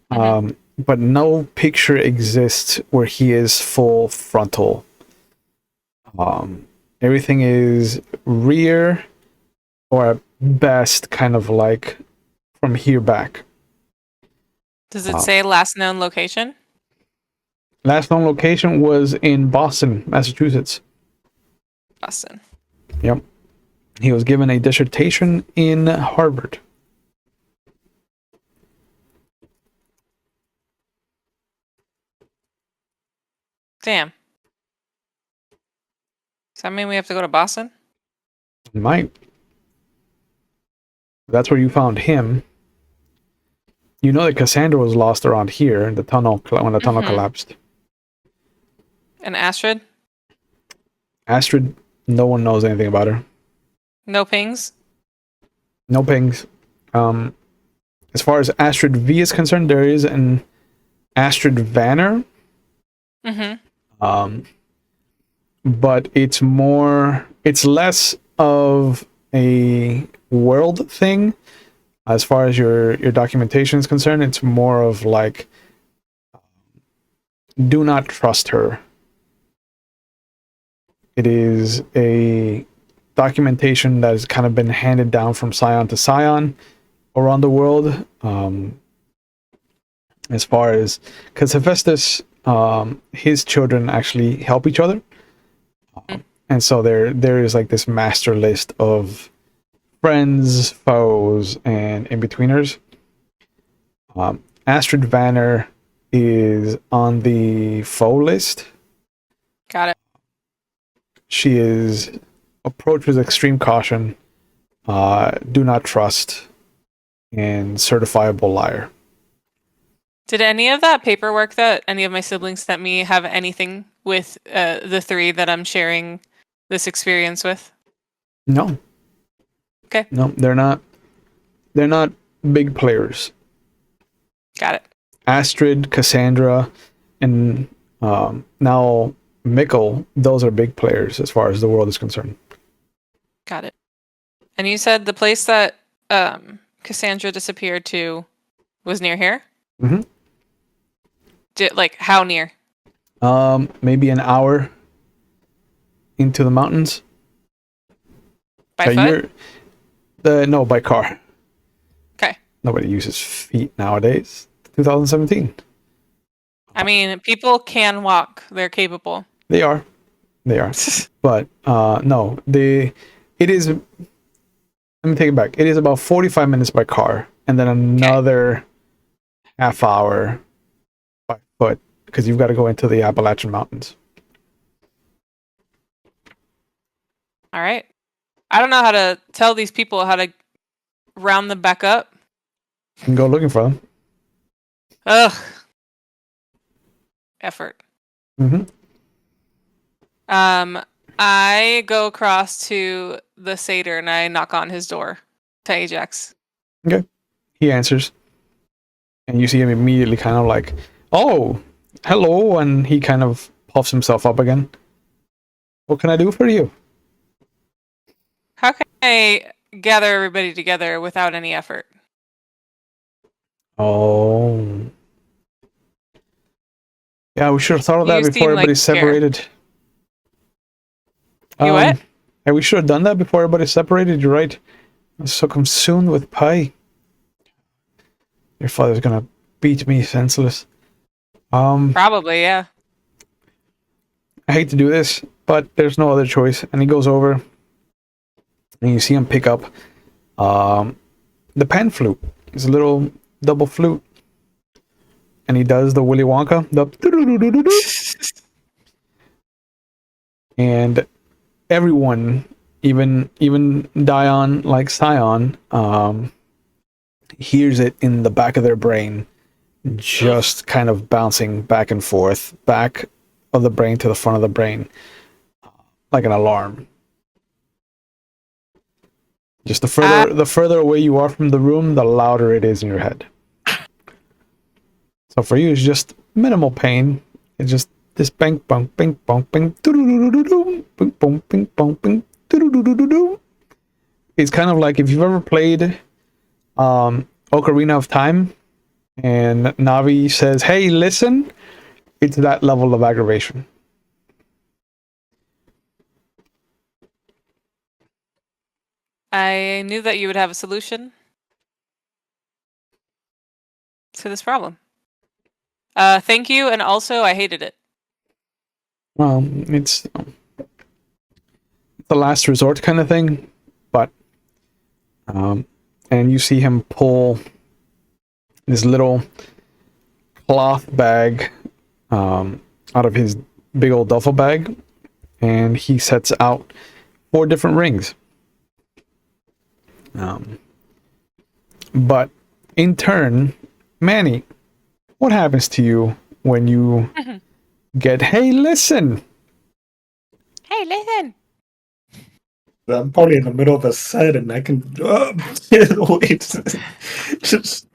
But no picture exists where he is full frontal. Everything is rear, or at best kind of like from here back. Does it say last known location? Last known location was in Boston, Massachusetts. Boston. Yep. He was given a dissertation in Harvard. Damn. Does that mean we have to go to Boston? Might. That's where you found him. You know that Cassandra was lost around here in the tunnel when the tunnel collapsed. And Astrid? Astrid, no one knows anything about her. No pings? No pings. As far as Astrid V is concerned, there is an Astrid Vanner. But it's less of a world thing. As far as your documentation is concerned, it's more of like, do not trust her. It is a documentation that has kind of been handed down from Scion to Scion around the world. As far as, because Hephaestus, his children actually help each other. And so there is like this master list of friends, foes, and in-betweeners. Astrid Vanner is on the foe list. Got it. She is approach with extreme caution, do not trust, and certifiable liar. Did any of that paperwork that any of my siblings sent me have anything with the three that I'm sharing this experience with? No. Okay. No, they're not. They're not big players. Got it. Astrid, Cassandra, and now Mikkel, those are big players as far as the world is concerned. Got it. And you said the place that Cassandra disappeared to was near here? Mm-hmm. Like, how near? Maybe an hour into the mountains. By foot? No, by car. Okay. Nobody uses feet nowadays. 2017. I mean, people can walk. They're capable. They are. But no, it is. Let me take it back. It is about 45 minutes by car, and then another half hour by foot, because you've got to go into the Appalachian Mountains. All right. I don't know how to tell these people how to round them back up. You can go looking for them. Ugh. Effort. Mm-hmm. I go across to the Satyr and I knock on his door to Ajax. Okay. He answers. And you see him immediately kind of like, oh, hello. And he kind of puffs himself up again. What can I do for you? How can I gather everybody together without any effort? Oh. Yeah, we should have thought of that You before seem, like, everybody's separated. You what? Yeah, we should have done that before everybody separated. You're right. I'm so consumed with pie. Your father's gonna beat me senseless. Probably, yeah. I hate to do this, but there's no other choice. And he goes over, and you see him pick up the pan flute. It's a little double flute, and he does the Willy Wonka, and everyone, even Dion, like Scion, hears it in the back of their brain, just kind of bouncing back and forth, back of the brain to the front of the brain, like an alarm. Just the further away you are from the room, the louder it is in your head. So for you, it's just minimal pain. It's just this bang, bang, bang, bang, bang, doo-doo-doo-doo-doo, bing, bong, bing, bong, bing, doo-doo-doo-doo-doo. It's kind of like if you've ever played Ocarina of Time, and Navi says, "Hey, listen," it's that level of aggravation. I knew that you would have a solution to this problem. Thank you, and also I hated it. Well, it's the last resort kind of thing, but and you see him pull this little cloth bag out of his big old duffel bag, and he sets out 4 different rings. But in turn, Manny, what happens to you when you get, hey, listen? Hey, listen. I'm probably in the middle of a set and I can. Wait. Just.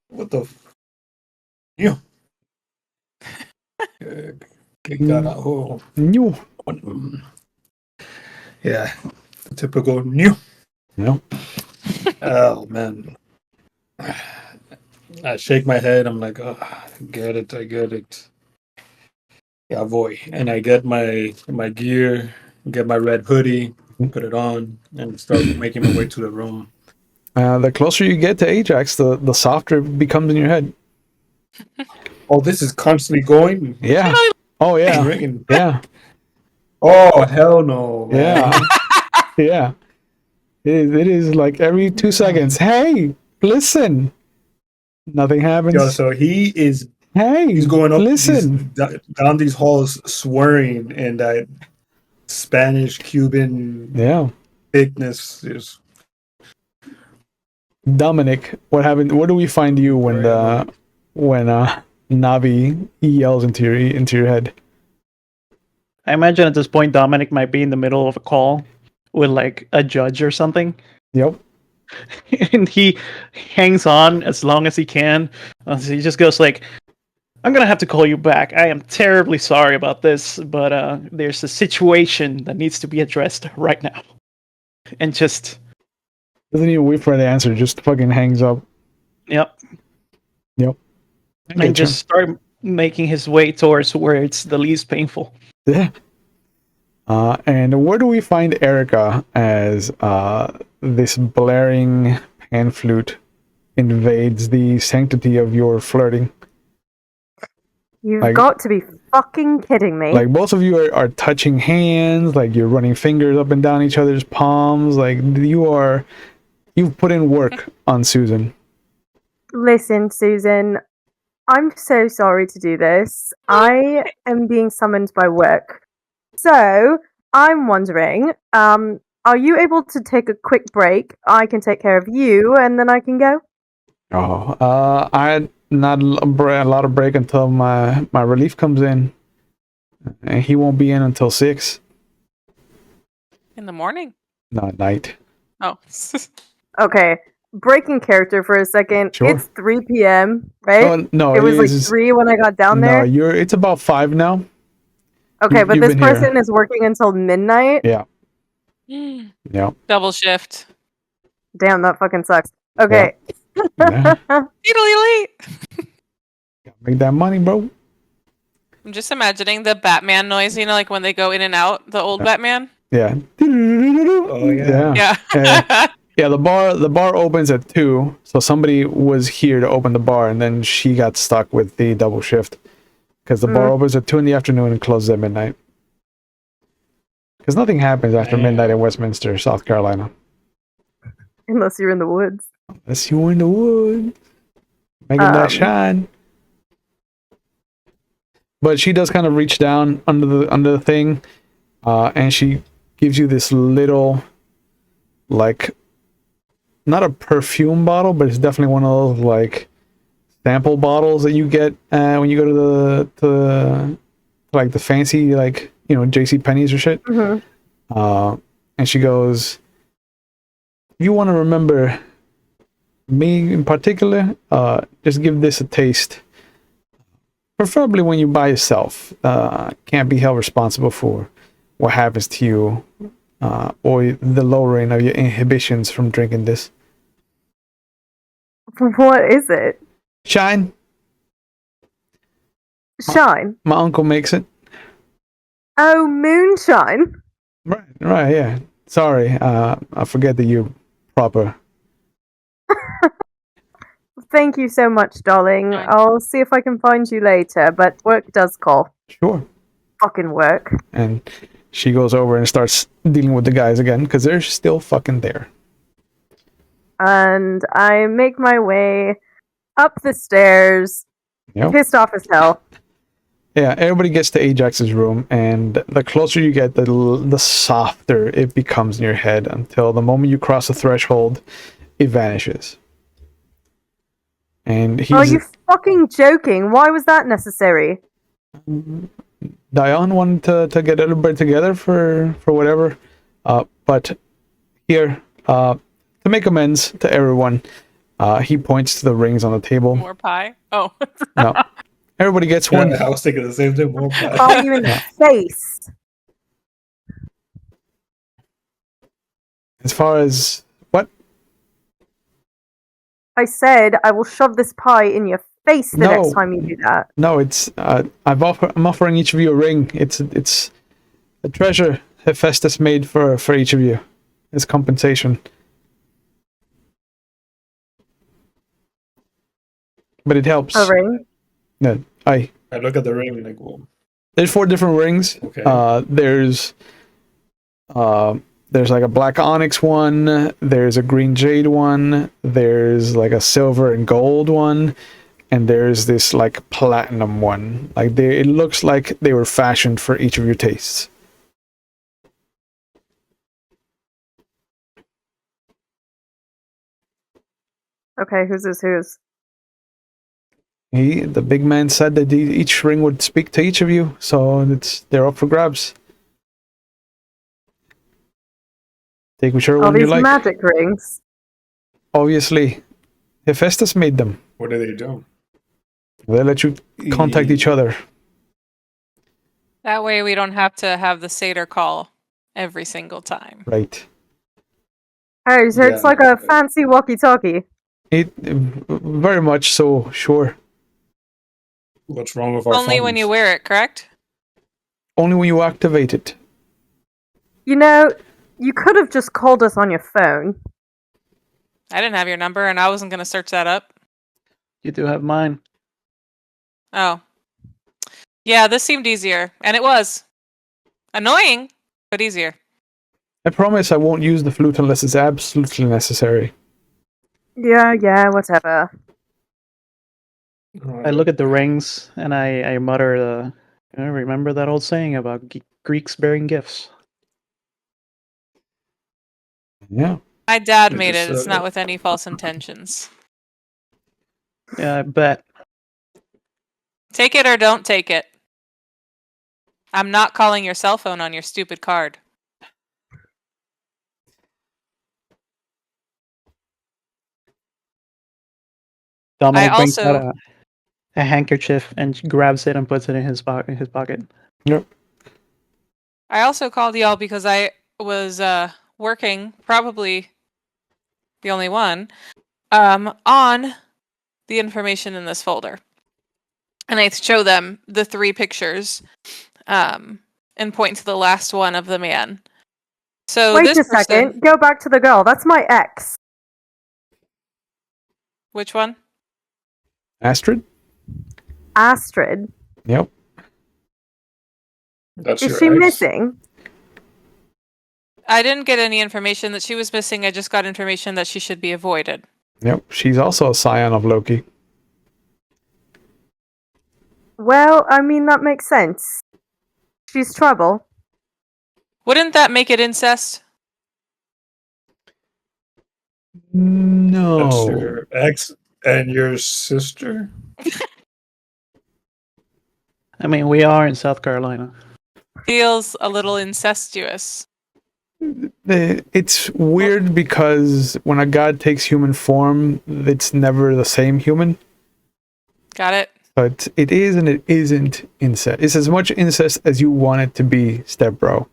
What the. You. New. Yeah. Typical new. No. Oh, man. I shake my head. I'm like, oh, I get it. Yeah, boy. And I get my gear, get my red hoodie, put it on, and start making my way to the room. The closer you get to Ajax, the softer it becomes in your head. Oh, this is constantly going? Yeah. Oh, yeah. Ringing. Yeah. Oh, hell no, man. Yeah. Yeah. It is like every 2 seconds. Hey, listen. Nothing happens. Yo, so he is Hey, He's going up listen. down these halls, swearing, and that Spanish Cuban Yeah. thickness is Dominic, what happened? Where do we find you when very annoying. Navi yells into your head? I imagine at this point Dominic might be in the middle of a call with like a judge or something, Yep. and he hangs on as long as he can. So he just goes like, "I'm gonna have to call you back. I am terribly sorry about this, but there's a situation that needs to be addressed right now." And just Doesn't even wait for the answer. Just fucking hangs up. yep, Yep. I and get you. just start making his way towards where it's the least painful. Yeah. And where do we find Erica as this blaring pan flute invades the sanctity of your flirting? You've Like- got to be fucking kidding me. Like both of you are touching hands, like you're running fingers up and down each other's palms. Like you've put in work on Susan. Listen, Susan, I'm so sorry to do this. I am being summoned by work. So, I'm wondering, are you able to take a quick break? I can take care of you, and then I can go? I had not a lot of break until my relief comes in, and he won't be in until 6. In the morning. No, at night. Oh. Okay, breaking character for a second. Sure. It's 3 p.m., right? Oh, no, it was like is- 3 when I got down No, there. it's about 5 now. Okay, but you've this been here. person is working until midnight. Yeah. Yeah. Double shift. Damn, that fucking sucks. Okay. Yeah. Italy. Make that money, bro. I'm just imagining the Batman noise, like when they go in and out, the old Batman. Yeah. Oh, yeah. Yeah. Yeah. Yeah, the bar opens at 2, so somebody was here to open the bar, and then she got stuck with the double shift because the bar opens at 2 in the afternoon and closes at midnight. Because nothing happens after midnight in Westminster, South Carolina, Unless you're in the woods. unless you're in the woods making that shine. But she does kind of reach down under the thing, and she gives you this little, like, not a perfume bottle, but it's definitely one of those like sample bottles that you get when you go to the like the fancy, like, JC Penney's or shit. Mm-hmm. And she goes, if you want to remember me in particular, just give this a taste. Preferably when you're by yourself. Can't be held responsible for what happens to you, or the lowering of your inhibitions from drinking this. What is it? Shine. Shine. My uncle makes it. Oh, moonshine. Right, yeah. Sorry, I forget that you're proper. Thank you so much, darling. Fine. I'll see if I can find you later, but work does call. Sure. Fucking work. And she goes over and starts dealing with the guys again, because they're still fucking there. And I make my way up the stairs, Yep. pissed off as hell. Yeah, everybody gets to Ajax's room, and the closer you get, the softer it becomes in your head, until the moment you cross the threshold, it vanishes. And Are he's you fucking joking? Why was that necessary? Dion wanted to get everybody together for whatever, but here, to make amends to everyone, he points to the rings on the table. More pie. Oh. No, everybody gets one. I was thinking the same thing. More Are you in the face? As far as what? I said I will shove this pie in your face the No. next time you do that. No, it's I'm offering each of you a ring. It's a treasure Hephaestus made for each of you as compensation. But it helps. A ring? No, I look at the ring like, well, there's 4 different rings. okay. There's like a black onyx one, there's a green jade one, there's like a silver and gold one, and there's this like platinum one. Like it looks like they were fashioned for each of your tastes. Okay, who's this? Who's? The big man said that each ring would speak to each of you, so they're up for grabs. Take whichever All one you these like. magic rings. Obviously, Hephaestus made them. What do they do? They let you contact each other. That way we don't have to have the satyr call every single time. Right. Hey, so it's Yeah. like a fancy walkie-talkie. It very much so. Sure. What's wrong with our Only when phones? you wear it, correct? Only when you activate it. You know, you could have just called us on your phone. I didn't have your number, and I wasn't going to search that up. You do have mine. Oh. Yeah, this seemed easier. And it was. Annoying, but easier. I promise I won't use the flute unless it's absolutely necessary. Yeah, whatever. I look at the rings and I mutter, remember that old saying about Greeks bearing gifts? Yeah. My dad I made just, it. It's not with any false intentions. Yeah, I bet. Take it or don't take it. I'm not calling your cell phone on your stupid card. Dominic brings also- out a handkerchief and grabs it and puts it in his pocket. Yep. I also called y'all because I was working, probably the only one, on the information in this folder. And I show them the 3 pictures and point to the last one of the man. So Wait this a second. person, Go back to the girl. That's my ex. which one? Astrid? Astrid. Yep. That's Is your she ex? missing? I didn't get any information that she was missing. I just got information that she should be avoided. Yep. She's also a scion of Loki. Well, I mean, that makes sense. She's trouble. Wouldn't that make it incest? No. That's your ex and your sister? I mean, we are in South Carolina. Feels a little incestuous. It's weird because when a god takes human form, it's never the same human. Got it? But it is and it isn't incest. It's as much incest as you want it to be, stepbro.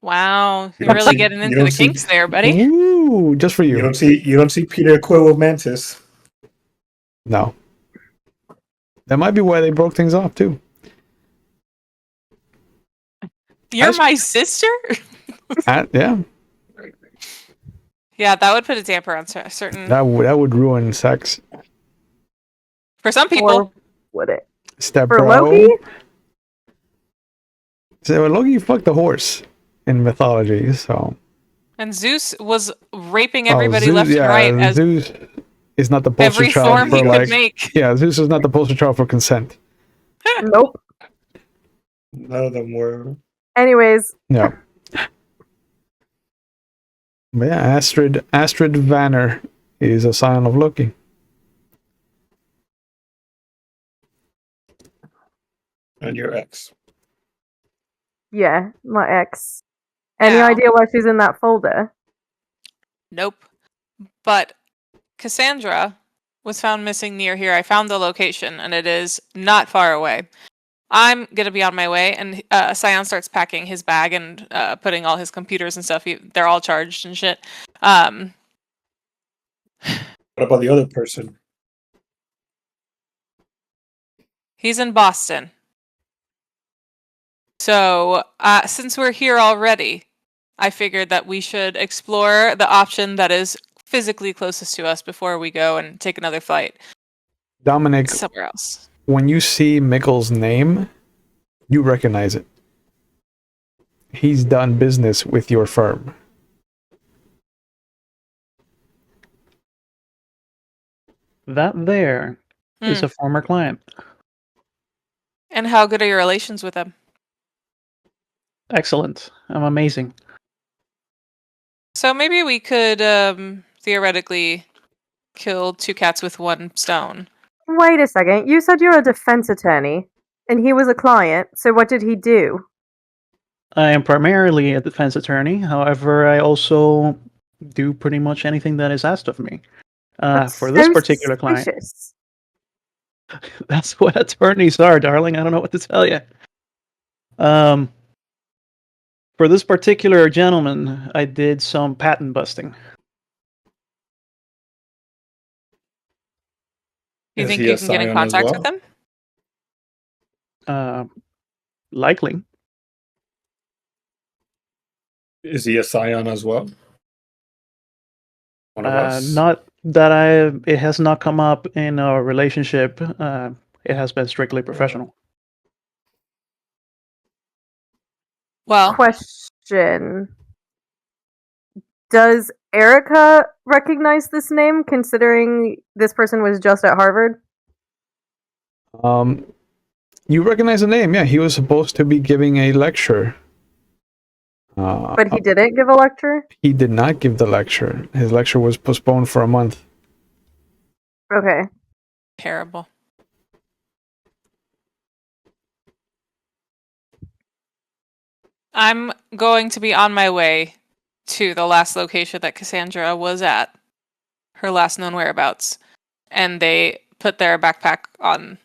Wow, You you're don't really see- getting you into don't the see- kinks there, buddy. Ooh, just for you. You don't see Peter Quill with Mantis. No. That might be why they broke things off too. You're my sister? Yeah, Yeah, that would put a damper on certain. that would ruin sex. For some people, Or would it? Stepbro. For Loki? So Loki fucked the horse in mythology, so. and Zeus was raping everybody Zeus, left and right as Zeus is not the poster every child form for he like. could make. Yeah, Zeus is not the poster child for consent. Nope. None of them were. Anyways, Yeah. But yeah, Astrid Vanner is a scion of Loki. And your ex. yeah, my ex. Any Now- idea why she's in that folder? Nope. But Cassandra was found missing near here. I found the location, and it is not far away. I'm gonna be on my way, and Scion starts packing his bag and putting all his computers and stuff. They're all charged and shit. What about the other person? He's in Boston. So since we're here already, I figured that we should explore the option that is physically closest to us before we go and take another flight Dominic, somewhere else. when you see Mikkel's name, you recognize it. He's done business with your firm. That there is a former client. And how good are your relations with him? Excellent. I'm amazing. So maybe we could theoretically kill 2 cats with 1 stone. Wait a second. You said you're a defense attorney, and he was a client. So what did he do? I am primarily a defense attorney. However, I also do pretty much anything that is asked of me. That's For this so particular client, suspicious. that's what attorneys are, darling. I don't know what to tell you. For this particular gentleman, I did some patent busting. You Is think he you a can get in Scion as contact with well? him? Likely. Is he a Scion as well? One of us? Not that it has not come up in a relationship. It has been strictly professional. Well, Question. Does Erica recognize this name, considering this person was just at Harvard? You recognize the name? Yeah, he was supposed to be giving a lecture. But he didn't give a lecture? He did not give the lecture. His lecture was postponed for a month. Okay. terrible. I'm going to be on my way to the last location that Cassandra was at, her last known whereabouts, and they put their backpack on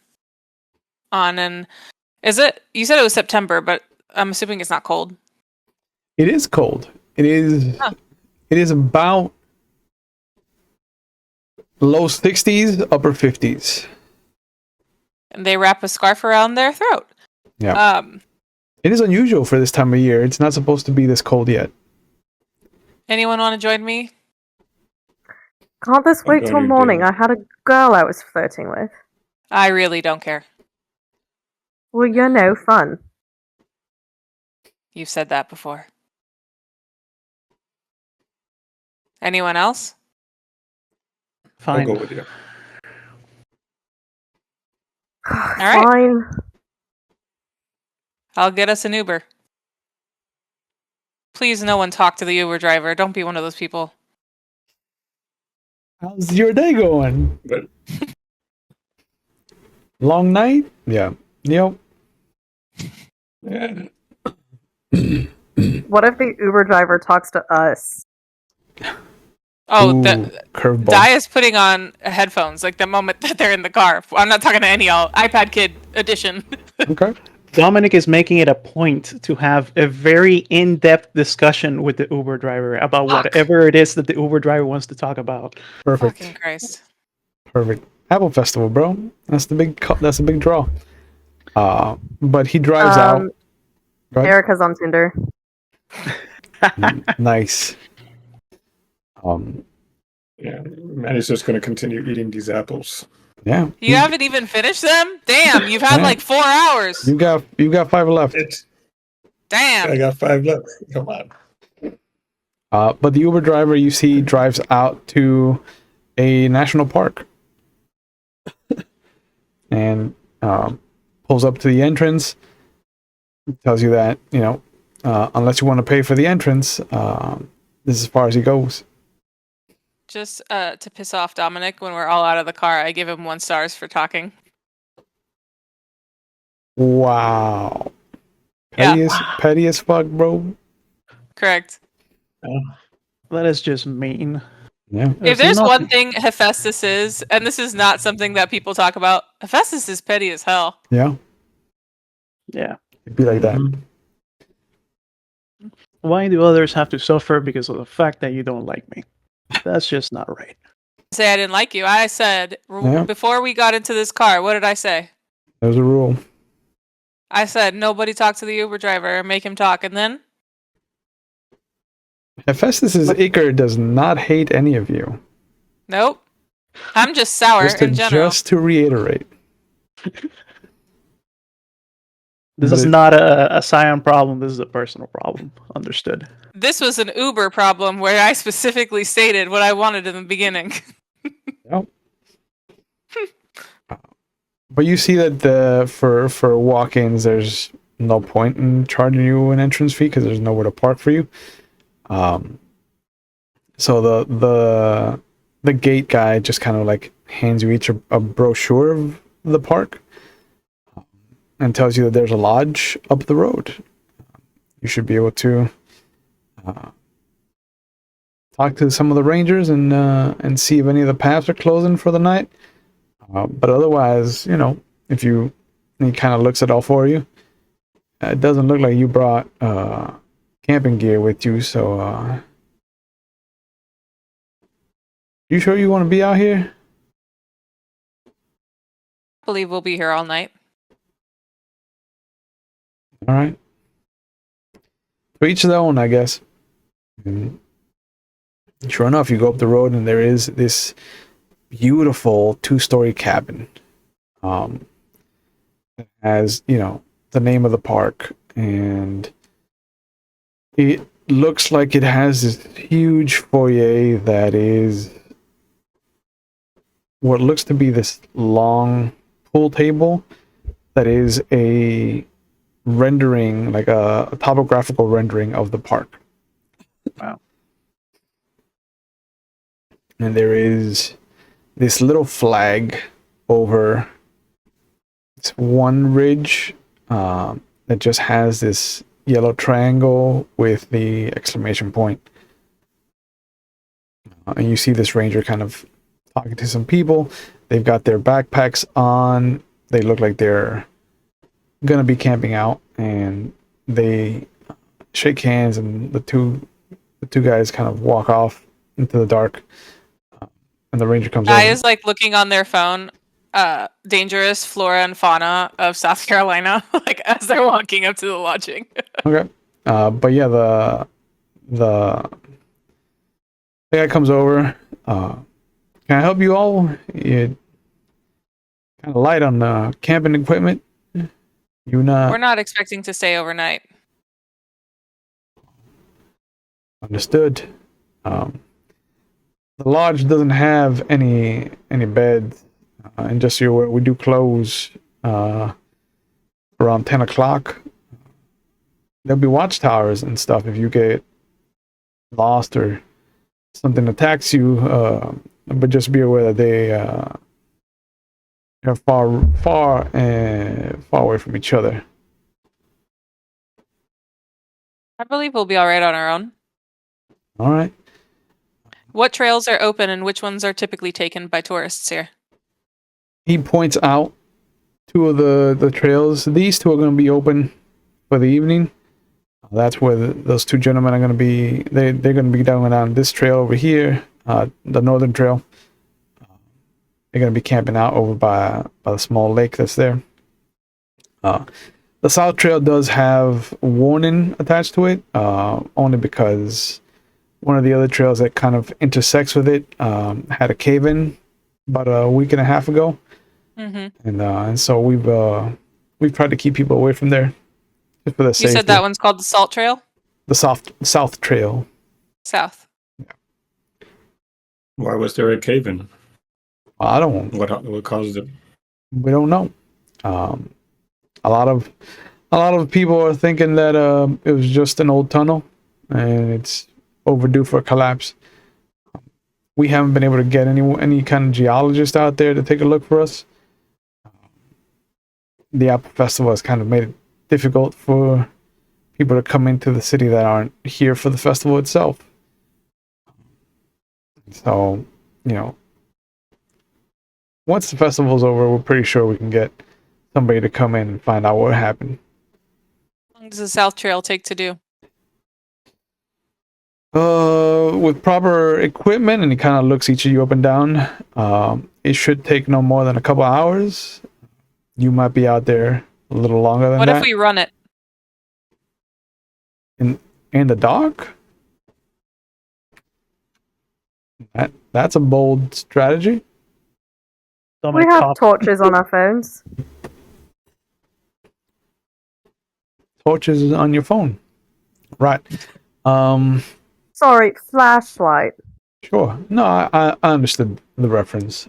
and is it, you said it was September, but I'm assuming it's not cold. It is cold. It is. Huh. It is about low 60s, upper 50s. And they wrap a scarf around their throat. Yeah. It is unusual for this time of year. It's not supposed to be this cold yet. Anyone want to join me? Can't this I'm wait going till to morning? do- I had a girl I was flirting with. I really don't care. Well, you're no fun. You've said that before. Anyone else? I'll Fine. go with you. right. Fine. I'll get us an Uber. Please, no one talk to the Uber driver. Don't be one of those people. How's your day going? But Long night? Yeah. Yep. yeah, What if the Uber driver talks to us? Oh, Ooh, the curveball. Di is putting on headphones like the moment that they're in the car. I'm not talking to any y'all. iPad Kid edition. Okay. Dominic is making it a point to have a very in-depth discussion with the Uber driver about Fuck. whatever it is that the Uber driver wants to talk about. Perfect. Fucking Christ. Perfect. Apple Festival, bro. That's the big. That's the big draw. But he drives out. Go ahead. Erica's on Tinder. Nice. yeah. Manny's just going to continue eating these apples. Yeah. You haven't even finished them? Damn, you've had Yeah. like 4 hours. You got 5 left. I Damn. got 5 left. Come on. But the Uber driver you see drives out to a national park and pulls up to the entrance. Tells you that, unless you want to pay for the entrance, this is as far as he goes. Just to piss off Dominic when we're all out of the car, I give him 1 stars for talking. Wow. Yeah. Petty as fuck, bro. Correct. That is just mean. Yeah. If there's one thing Hephaestus is, and this is not something that people talk about, Hephaestus is petty as hell. Yeah. Yeah. It'd be like that. Why do others have to suffer because of the fact that you don't like me? That's just not right. Say I didn't like you. I said Yeah. before we got into this car, what did I say? There's a rule. I said nobody talk to the Uber driver, make him talk, and then Hephaestus's ichor does not hate any of you. nope. I'm just sour in general. Just to reiterate. This But is not a Scion problem. This is a personal problem. Understood. This was an Uber problem where I specifically stated what I wanted in the beginning. Yep. But you see that for walk-ins, there's no point in charging you an entrance fee because there's nowhere to park for you. So the gate guy just kind of like hands you each a brochure of the park and tells you that there's a lodge up the road. You should be able to talk to some of the rangers and see if any of the paths are closing for the night. But otherwise, if he kind of looks at all four of you, it doesn't look like you brought camping gear with you. So, you sure you want to be out here? I believe we'll be here all night. All right. To each their own, I guess. And sure enough, you go up the road and there is this beautiful 2-story cabin. It has, the name of the park, and it looks like it has this huge foyer that is what looks to be this long pool table that is a rendering, like a topographical rendering of the park. Wow. And there is this little flag over this one ridge that just has this yellow triangle with the exclamation point. And you see this ranger kind of talking to some people. They've got their backpacks on. They look like they're gonna be camping out, and they shake hands, and the two guys kind of walk off into the dark. And the ranger comes Guy over. is like looking on their phone, dangerous flora and fauna of South Carolina, like as they're walking up to the lodging. Okay. But yeah, the guy comes over. Can I help you all? You kind of light on camping equipment. We're not expecting to stay overnight. Understood. The lodge doesn't have any beds, and just so you're aware, we do close around 10 o'clock. There'll be watchtowers and stuff if you get lost or something attacks you, but just be aware that they are far away from each other. I believe we'll be all right on our own. All right. What trails are open and which ones are typically taken by tourists here? He points out two of the trails. These two are going to be open for the evening. That's where those two gentlemen are going to be. They're going to be going down this trail over here, the northern trail. They're going to be camping out over by the small lake that's there. The south trail does have warning attached to it, only because one of the other trails that kind of intersects with it had a cave-in about a week and a half ago. Mm-hmm. And so we've tried to keep people away from there just for the safety. You said that one's called the Salt Trail? The south trail. South. Yeah. Why was there a cave-in? I don't. What caused it? We don't know. A lot of people are thinking that it was just an old tunnel and it's overdue for a collapse. We haven't been able to get any kind of geologist out there to take a look for us. The Apple Festival has kind of made it difficult for people to come into the city that aren't here for the festival itself. So, once the festival's over, we're pretty sure we can get somebody to come in and find out what happened. How long does the South Trail take to do? With proper equipment, and he kind of looks each of you up and down, it should take no more than a couple hours. You might be out there a little longer than that. What if we run it? In the dark? That's a bold strategy. We have torches on our phones. Torches on your phone. Right. Sorry, flashlight. Sure. No, I understood the reference.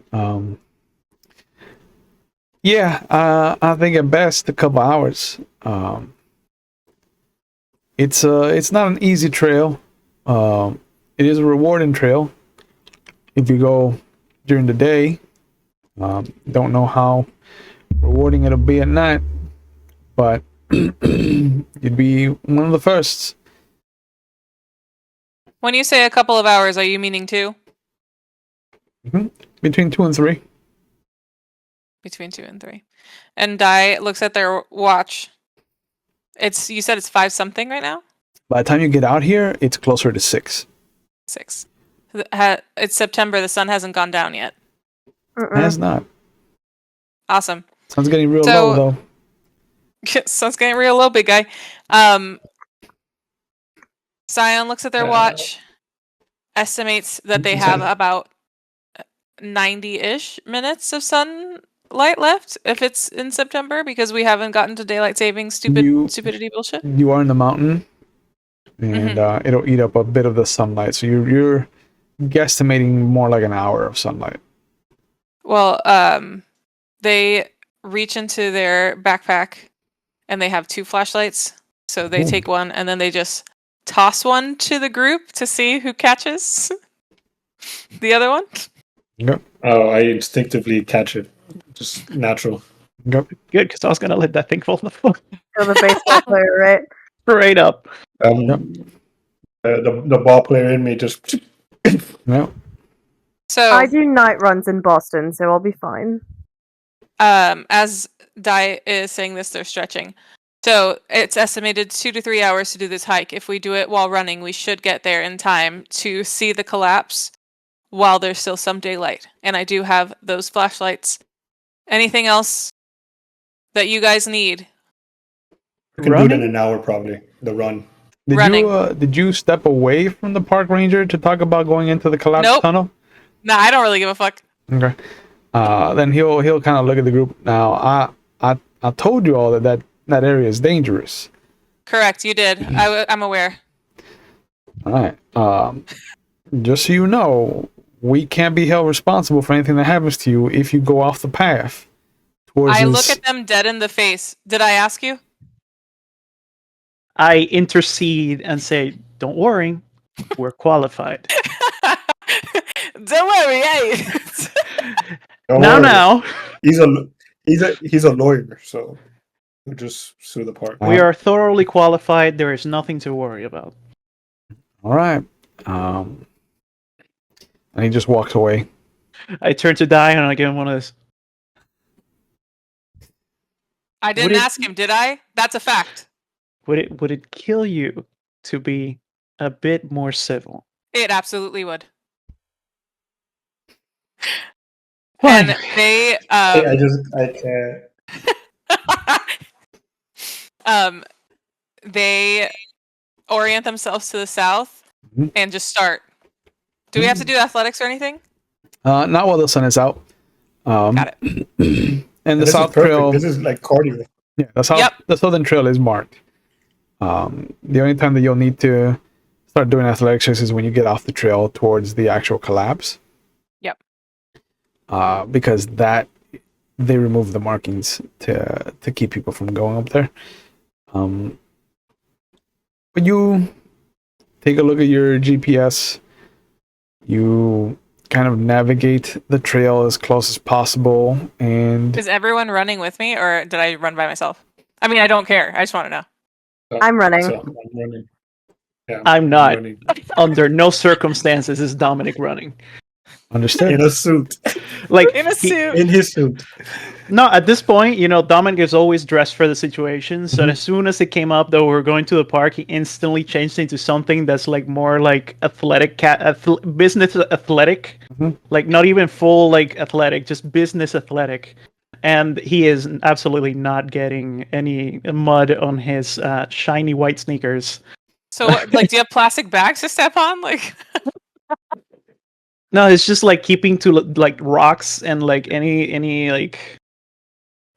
Yeah, I think at best a couple hours. It's not an easy trail. It is a rewarding trail if you go during the day. Don't know how rewarding it'll be at night, but you'd be one of the firsts. When you say a couple of hours, are you meaning 2? Between 2 and 3. Between 2 and 3. And Dai looks at their watch. You said it's 5 something right now? By the time you get out here, it's closer to 6. 6. It's September. The sun hasn't gone down yet. That's not. Awesome. Sun's getting real low though. Sun's getting real low, big guy. Scion looks at their watch, estimates that they have about 90-ish minutes of sunlight left if it's in September, because we haven't gotten to daylight saving stupidity bullshit. You are in the mountain, and it'll eat up a bit of the sunlight, so you're guesstimating more like an hour of sunlight. Well, they reach into their backpack and they have 2 flashlights. So they take one and then they just toss one to the group to see who catches the other one. Yep. Oh, I instinctively catch it. Just natural. Yep. Good, because I was gonna let that thing fall on the floor. You're the baseball player, right? Straight up. The ball player in me just. Yep. So I do night runs in Boston, so I'll be fine. as Dai is saying this, they're stretching. So it's estimated 2 to 3 hours to do this hike. If we do it while running, we should get there in time to see the collapse while there's still some daylight. And I do have those flashlights. Anything else that you guys need? We can do it in an hour, probably. The run. Did you step away from the park ranger to talk about going into the collapsed tunnel? No, I don't really give a fuck. Okay. Then he'll kind of look at the group. Now, I told you all that area is dangerous. Correct, you did. I'm aware. All right. Just so you know, we can't be held responsible for anything that happens to you if you go off the path. I look at them dead in the face. Did I ask you? I intercede and say, "Don't worry, we're qualified." Don't worry, hey. Now. He's a lawyer, so we'll just sue the park. We are thoroughly qualified. There is nothing to worry about. All right. And he just walks away. I turn to Dai and I give him one of this. I didn't ask him, did I? That's a fact. Would it kill you to be a bit more civil? It absolutely would. Fine. And they I can't. They orient themselves to the south and just start. Do we have to do athletics or anything? Not while the sun is out. Got it. And the south trail. This is like cardio. Yeah, the southern trail is marked. The only time that you'll need to start doing athletics is when you get off the trail towards the actual collapse. Yep. Because they remove the markings to keep people from going up there. But you take a look at your GPS. You kind of navigate the trail as close as possible. And is everyone running with me, or did I run by myself? I mean, I don't care. I just want to know. I'm running. I'm running. Yeah, I'm not. running. Under no circumstances is Dominic running. Understood. In a suit. Like In a suit. In his suit. No, at this point, Dominic is always dressed for the situation. So as soon as it came up that we were going to the park, he instantly changed into something that's like more like athletic, business athletic, like not even full like athletic, just business athletic. And he is absolutely not getting any mud on his shiny white sneakers. So, like, do you have plastic bags to step on? Like, no, it's just like keeping to like rocks and like any like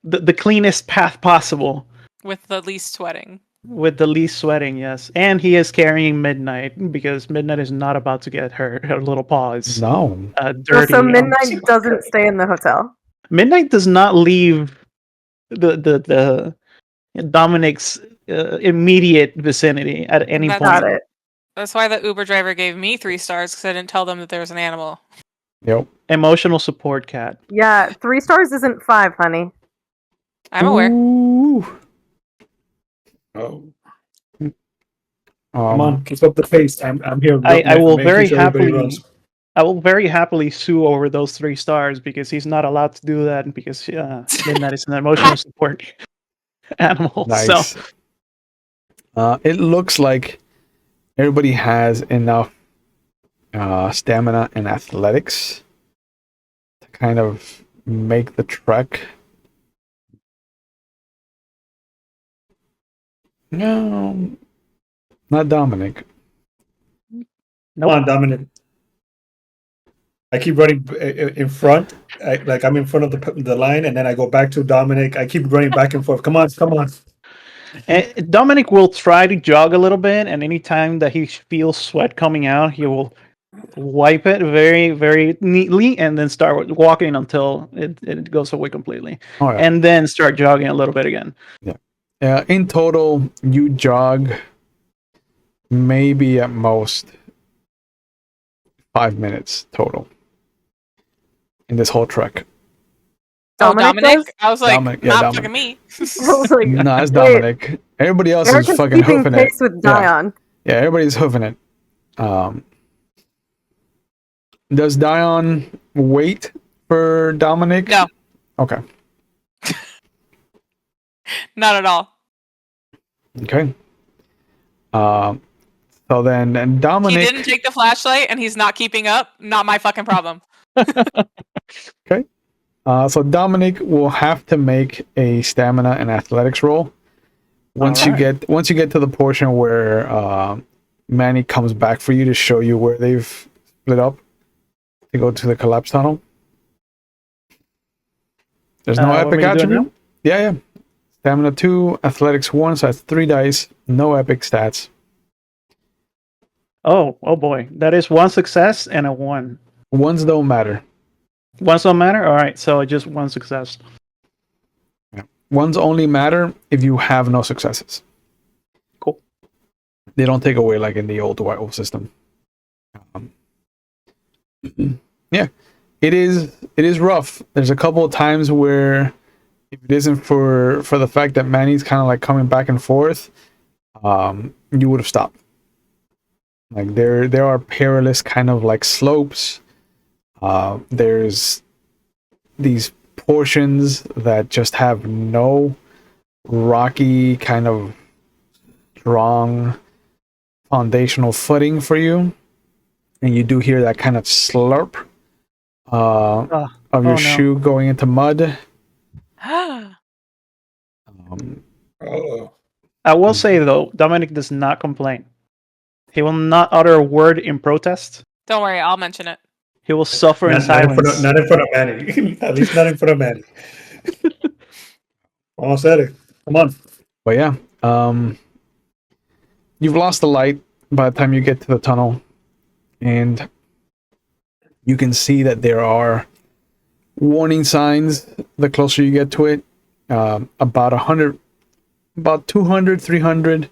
the cleanest path possible with the least sweating. With the least sweating, yes. And he is carrying Midnight because Midnight is not about to get her little paws dirty. So Midnight doesn't stay in the hotel. Midnight does not leave the Dominic's immediate vicinity at any That's- point. Got it. That's why the Uber driver gave me 3 stars, because I didn't tell them that there was an animal. Yep. Emotional support cat. Yeah, 3 stars isn't 5, honey. I'm aware. Ooh. Oh, come on, Um, keep up the pace. I'm here. I will making very sure everybody happily. runs. I will very happily sue over those 3 stars because he's not allowed to do that because then that is an emotional support animal. nice. So It looks like everybody has enough stamina and athletics to kind of make the trek. No, not Dominic. Come nope. on, Dominic. I keep running in front, like I'm in front of the line, and then I go back to Dominic. I keep running back and forth. Come on. And Dominic will try to jog a little bit, and anytime that he feels sweat coming out, he will wipe it very, very neatly, and then start walking until it goes away completely, Oh, yeah. and then start jogging a little bit again. In total, you jog maybe at most 5 minutes total in this whole trek. Oh, Dominic Dominic? does? I was like, Dominic, yeah, not Dominic. fucking me. I was like, No, it's wait, Dominic. Everybody else is Erica's fucking keeping hoofing pace it. with Yeah. Dion. Yeah, everybody's hoofing it. Does Dion wait for Dominic? No. Okay. Not at all. Okay. So then, and He Dominic. didn't take the flashlight, and he's not keeping up. Not my fucking problem. So Dominic will have to make a stamina and athletics roll. Once you get to the portion where Manny comes back for you to show you where they've split up to go to the collapse tunnel. There's no Want epic me to do it attribute. now? Yeah. Stamina 2, athletics 1, so that's 3 dice. No epic stats. Oh boy, that is 1 success and a 1. Ones don't matter. Ones don't matter. All right, so just 1 success. Ones only matter if you have no successes. Cool. They don't take away like in the old White Wolf system. Yeah, it is rough. There's a couple of times where if it isn't for the fact that Manny's kind of like coming back and forth, you would have stopped. Like there are perilous kind of like slopes. There's these portions that just have no rocky kind of strong foundational footing for you, and you do hear that kind of slurp of your shoe going into mud. Oh, I will say though, Dominic does not complain. He will not utter a word in protest. Don't worry, I'll mention it. He will suffer in not silence. in front of Manny. At least not in front of Manny. Almost said it. Come on. But yeah, you've lost the light by the time you get to the tunnel, and you can see that there are warning signs the closer you get to it. About 200, 300,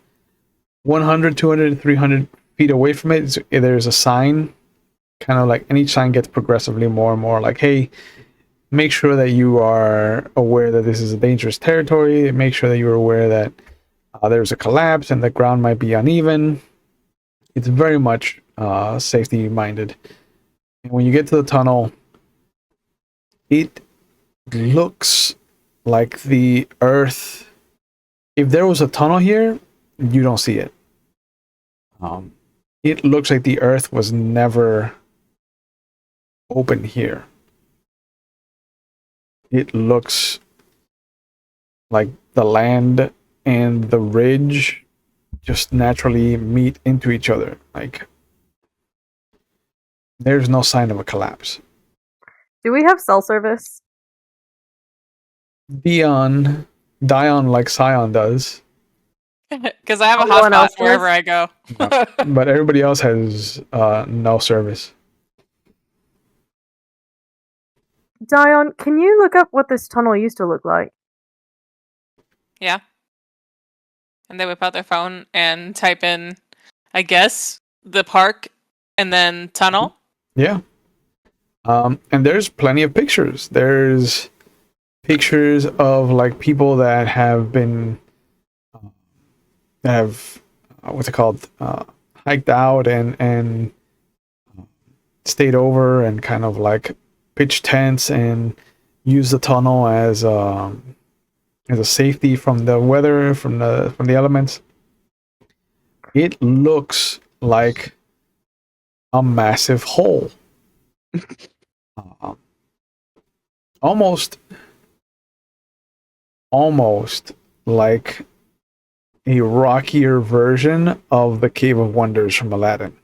100, 200, 300 feet away from it, there's a sign, kind of like, and each sign gets progressively more and more like, hey, make sure that you are aware that this is a dangerous territory. Make sure that you're aware that there's a collapse and the ground might be uneven. It's very much safety minded. And when you get to the tunnel, it looks like the earth. If there was a tunnel here, you don't see it. It looks like the earth was never open here. It looks like the land and the ridge just naturally meet into each other. Like, there's no sign of a collapse. Do we have cell service? Dion like Scion does, Because I have a Everyone else hotspot wherever does? I go. but everybody else has no service. Dion, can you look up what this tunnel used to look like? Yeah. And they whip out their phone and type in, I guess, the park and then tunnel. Yeah. And there's plenty of pictures. There's pictures of like people that have been what's it called, hiked out and stayed over and kind of like pitched tents and used the tunnel as a safety from the weather, from the elements. It looks like a massive hole. Almost like a rockier version of the Cave of Wonders from Aladdin.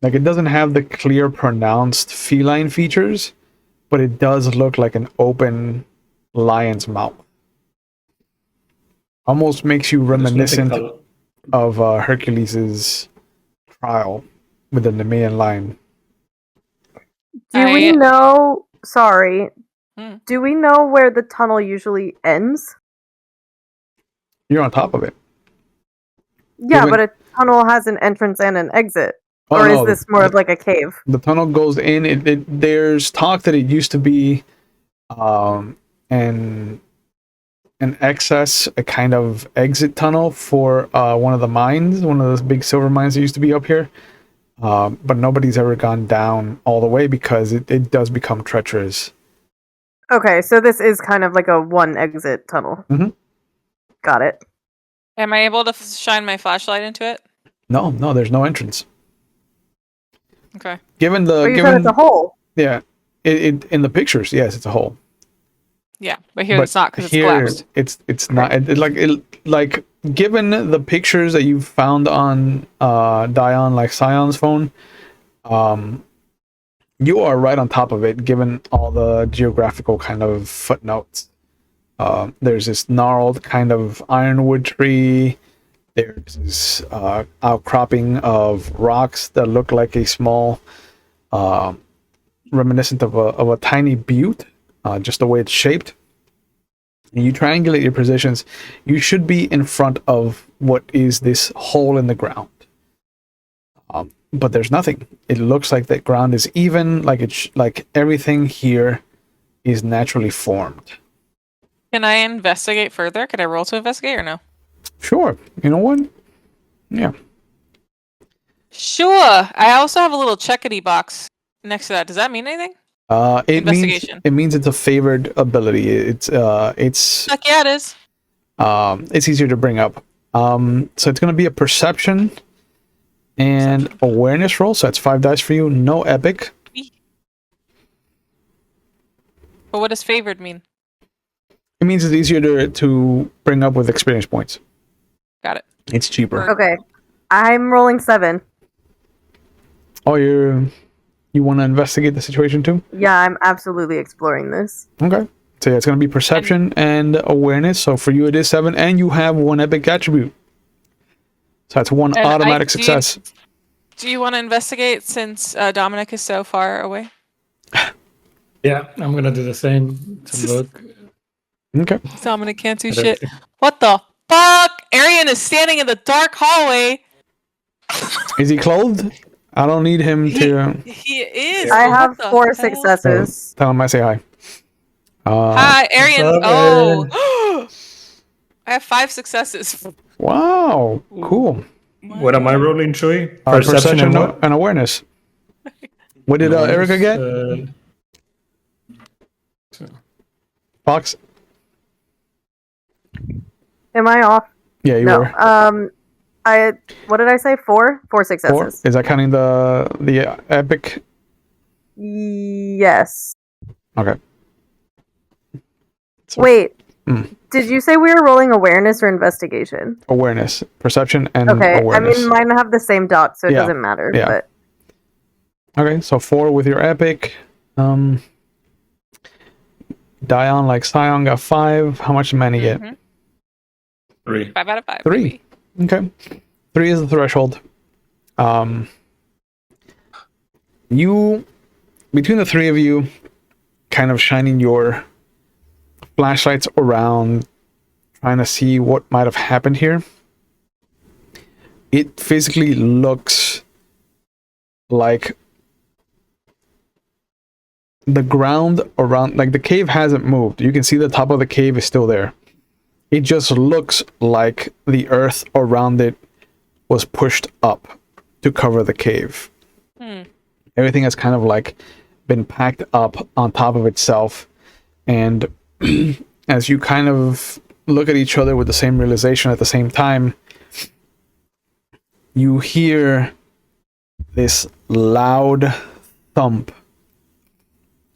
Like, it doesn't have the clear, pronounced feline features, but it does look like an open lion's mouth. Almost makes you reminiscent of Hercules's trial with the Nemean lion. Do we know? Sorry. Do we know where the tunnel usually ends? You're on top of it. Yeah, but a tunnel has an entrance and an exit. Oh, or no, is this more of like a cave? The tunnel goes in. There's talk that it used to be an excess, a kind of exit tunnel for one of the mines, one of those big silver mines that used to be up here. But nobody's ever gone down all the way because it does become treacherous. Okay, so this is kind of like a one exit tunnel. Mm-hmm. Got it. Am I able to shine my flashlight into it? No, there's no entrance. Okay. Given the you said it's a hole. Yeah, it in the pictures, yes, it's a hole. Yeah, but here it's not because it's collapsed. It's not. Like given the pictures that you found on Dion, like Scion's phone, you are right on top of it. Given all the geographical kind of footnotes, there's this gnarled kind of ironwood tree. There's this outcropping of rocks that look like a small, reminiscent of a tiny butte, just the way it's shaped. And you triangulate your positions, you should be in front of what is this hole in the ground. But there's nothing. It looks like the ground is even, like everything here is naturally formed. Can I investigate further? Can I roll to investigate or no? Sure. You know what? Yeah. Sure. I also have a little checkity box next to that. Does that mean anything? It means it's a favored ability. It's Heck yeah, it is. It's easier to bring up. So it's going to be a perception and awareness roll. So that's 5 dice for you. No epic. But what does favored mean? It means it's easier to bring up with experience points. Got it. It's cheaper. Okay. I'm rolling 7. Oh, you want to investigate the situation too? Yeah, I'm absolutely exploring this. Okay. So yeah, it's going to be perception and awareness. So for you, it is 7, and you have 1 epic attribute. So that's 1 automatic success. Do you want to investigate since Dominic is so far away? Yeah, I'm gonna do the same to look. Okay. Dominic can't do shit. What the fuck? Arian is standing in the dark hallway. Is he clothed? I don't need him to. He is. I have 4 successes. Tell him I say hi. Hi, Arian. What's up, Oh. I have 5 successes. Wow. Cool. What am I rolling, Chewy? Perception and awareness. What did Erica get? Fox? Am I off? Yeah, you were. What did I say? 4? 4 successes. 4? Is that counting the epic? Yes. Okay. So, Wait. Did you say we were rolling awareness or investigation? Awareness, perception, and okay. awareness. I mean, mine have the same dot, so it doesn't matter. Yeah. But okay, so 4 with your epic. Dion, like Scion, got 5. How much did Manny get? 3. 5 out of 5. 3. Baby. Okay. 3 is the threshold. You, between the 3 of you, kind of shining your flashlights around, trying to see what might have happened here. It physically looks like the ground around, like the cave hasn't moved. You can see the top of the cave is still there. It just looks like the earth around it was pushed up to cover the cave. Everything has kind of like been packed up on top of itself. And as you kind of look at each other with the same realization at the same time, you hear this loud thump.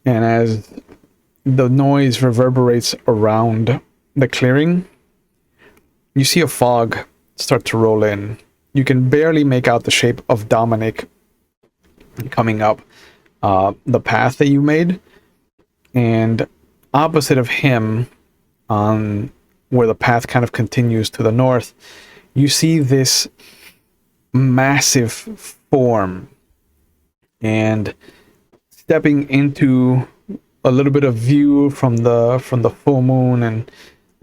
And as the noise reverberates around the clearing, you see a fog start to roll in. You can barely make out the shape of Dominic coming up the path that you made. And opposite of him, on where the path kind of continues to the north, you see this massive form. And stepping into a little bit of view from the full moon and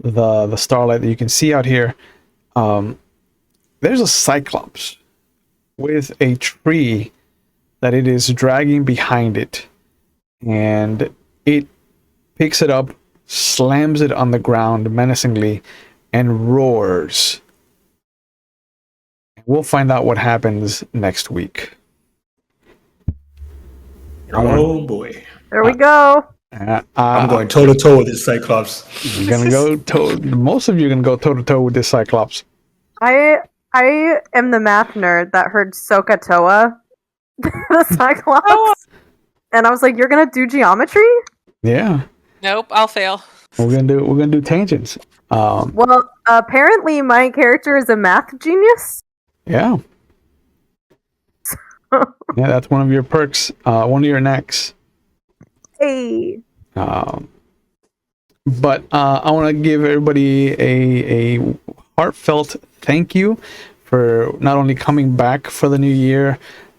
the starlight that you can see out here, there's a cyclops with a tree that it is dragging behind it, and it picks it up, slams it on the ground menacingly, and roars. We'll find out what happens next week. Oh boy. There we go. I'm going toe to toe with this Cyclops. You're gonna go most of you are gonna go toe to toe with this Cyclops. I am the math nerd that heard Sokotoa, the Cyclops, and I was like, "You're gonna do geometry?" Yeah, Nope, I'll fail. we're gonna do tangents. Well, apparently my character is a math genius. Yeah, yeah, that's one of your perks. One of your necks. Hey. But I want to give everybody a heartfelt thank you for not only coming back for the new year,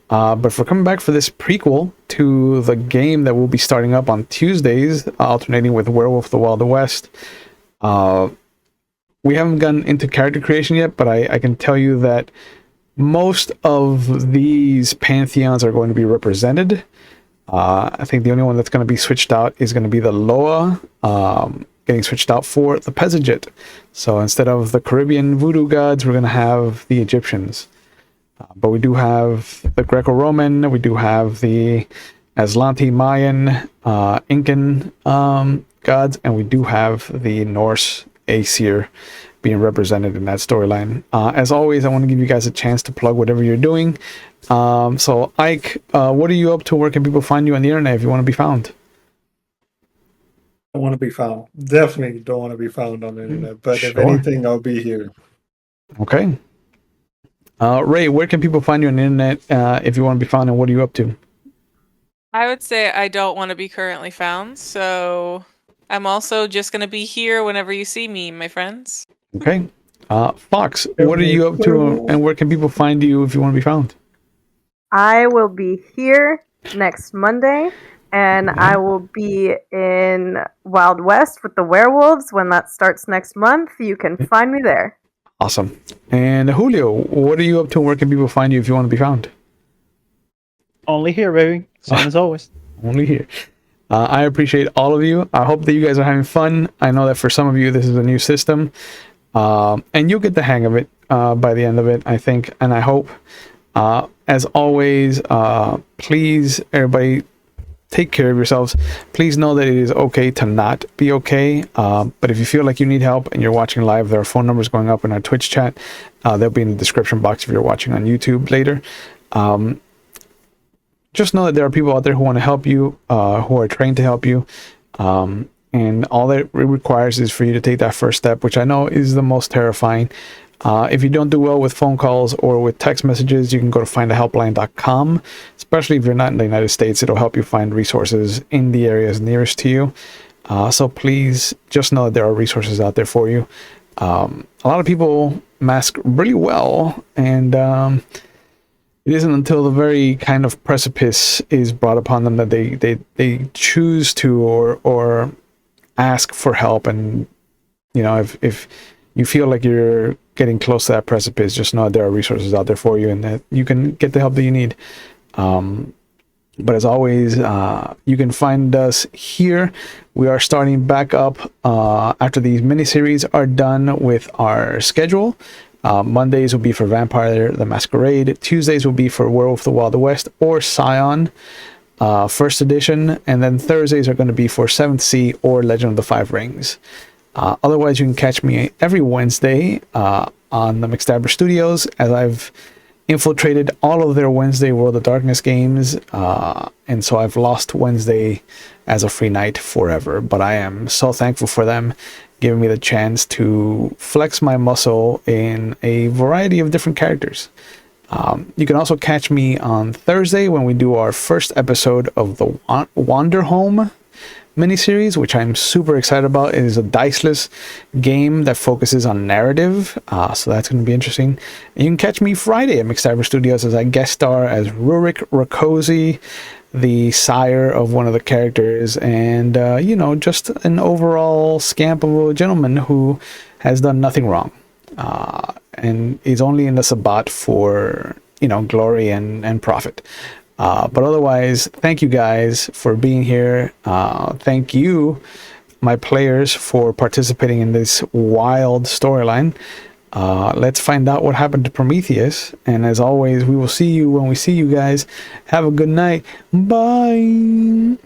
but for coming back for this prequel to the game that will be starting up on Tuesdays, alternating with Werewolf the Wild West. We haven't gotten into character creation yet, but I can tell you that most of these pantheons are going to be represented. I think the only one that's going to be switched out is going to be the Loa, getting switched out for the Pezajet. So instead of the Caribbean voodoo gods, we're going to have the Egyptians. But we do have the Greco-Roman, we do have the Aztec.Mayan, Incan gods, and we do have the Norse Aesir being represented in that storyline. As always, I want to give you guys a chance to plug whatever you're doing. So Ike, what are you up to? Where can people find you on the internet if you want to be found? I want to be found. Definitely don't want to be found on the internet. But if Sure. anything, I'll be here. Okay. Ray, where can people find you on the internet if you want to be found, and what are you up to? I would say I don't want to be currently found, so I'm also just going to be here whenever you see me, my friends. Okay. Fox, what are you up to, and where can people find you if you want to be found? I will be here next Monday, and I will be in Wild West with the werewolves when that starts next month. You can find me there. Awesome. And Julio, what are you up to, and where can people find you if you want to be found? Only here, baby. Same as always. Only here. I appreciate all of you. I hope that you guys are having fun. I know that for some of you, this is a new system. And you'll get the hang of it by the end of it, I think, and I hope. As always, please, everybody, take care of yourselves. Please know that it is okay to not be okay. But if you feel like you need help and you're watching live, there are phone numbers going up in our Twitch chat. They'll be in the description box if you're watching on YouTube later. Just know that there are people out there who want to help you, who are trained to help you. And all that it requires is for you to take that first step, which I know is the most terrifying. If you don't do well with phone calls or with text messages, you can go to findahelpline.com. Especially if you're not in the United States, it'll help you find resources in the areas nearest to you. So please just know that there are resources out there for you. A lot of people mask really well, and it isn't until the very kind of precipice is brought upon them that they choose to or ask for help. And if you feel like you're getting close to that precipice, just know there are resources out there for you, and that you can get the help that you need. But as always, you can find us here. We are starting back up after these miniseries are done with our schedule. Mondays will be for Vampire the Masquerade. Tuesdays will be for Werewolf the Wild West or Scion, first edition. And then Thursdays are going to be for 7th Sea or Legend of the Five Rings. Otherwise, you can catch me every Wednesday on the McStabber Studios, as I've infiltrated all of their Wednesday World of Darkness games, and so I've lost Wednesday as a free night forever. But I am so thankful for them giving me the chance to flex my muscle in a variety of different characters. You can also catch me on Thursday when we do our first episode of the Wander Home miniseries, which I'm super excited about. It is a diceless game that focuses on narrative, so that's going to be interesting. And you can catch me Friday at McStabber Studios as I guest star as Rurik Rakosi, the sire of one of the characters, and just an overall scamp of a gentleman who has done nothing wrong, and is only in the Sabbat for glory and profit. But otherwise, thank you guys for being here. Thank you, my players, for participating in this wild storyline. Let's find out what happened to Prometheus. And as always, we will see you when we see you guys. Have a good night. Bye.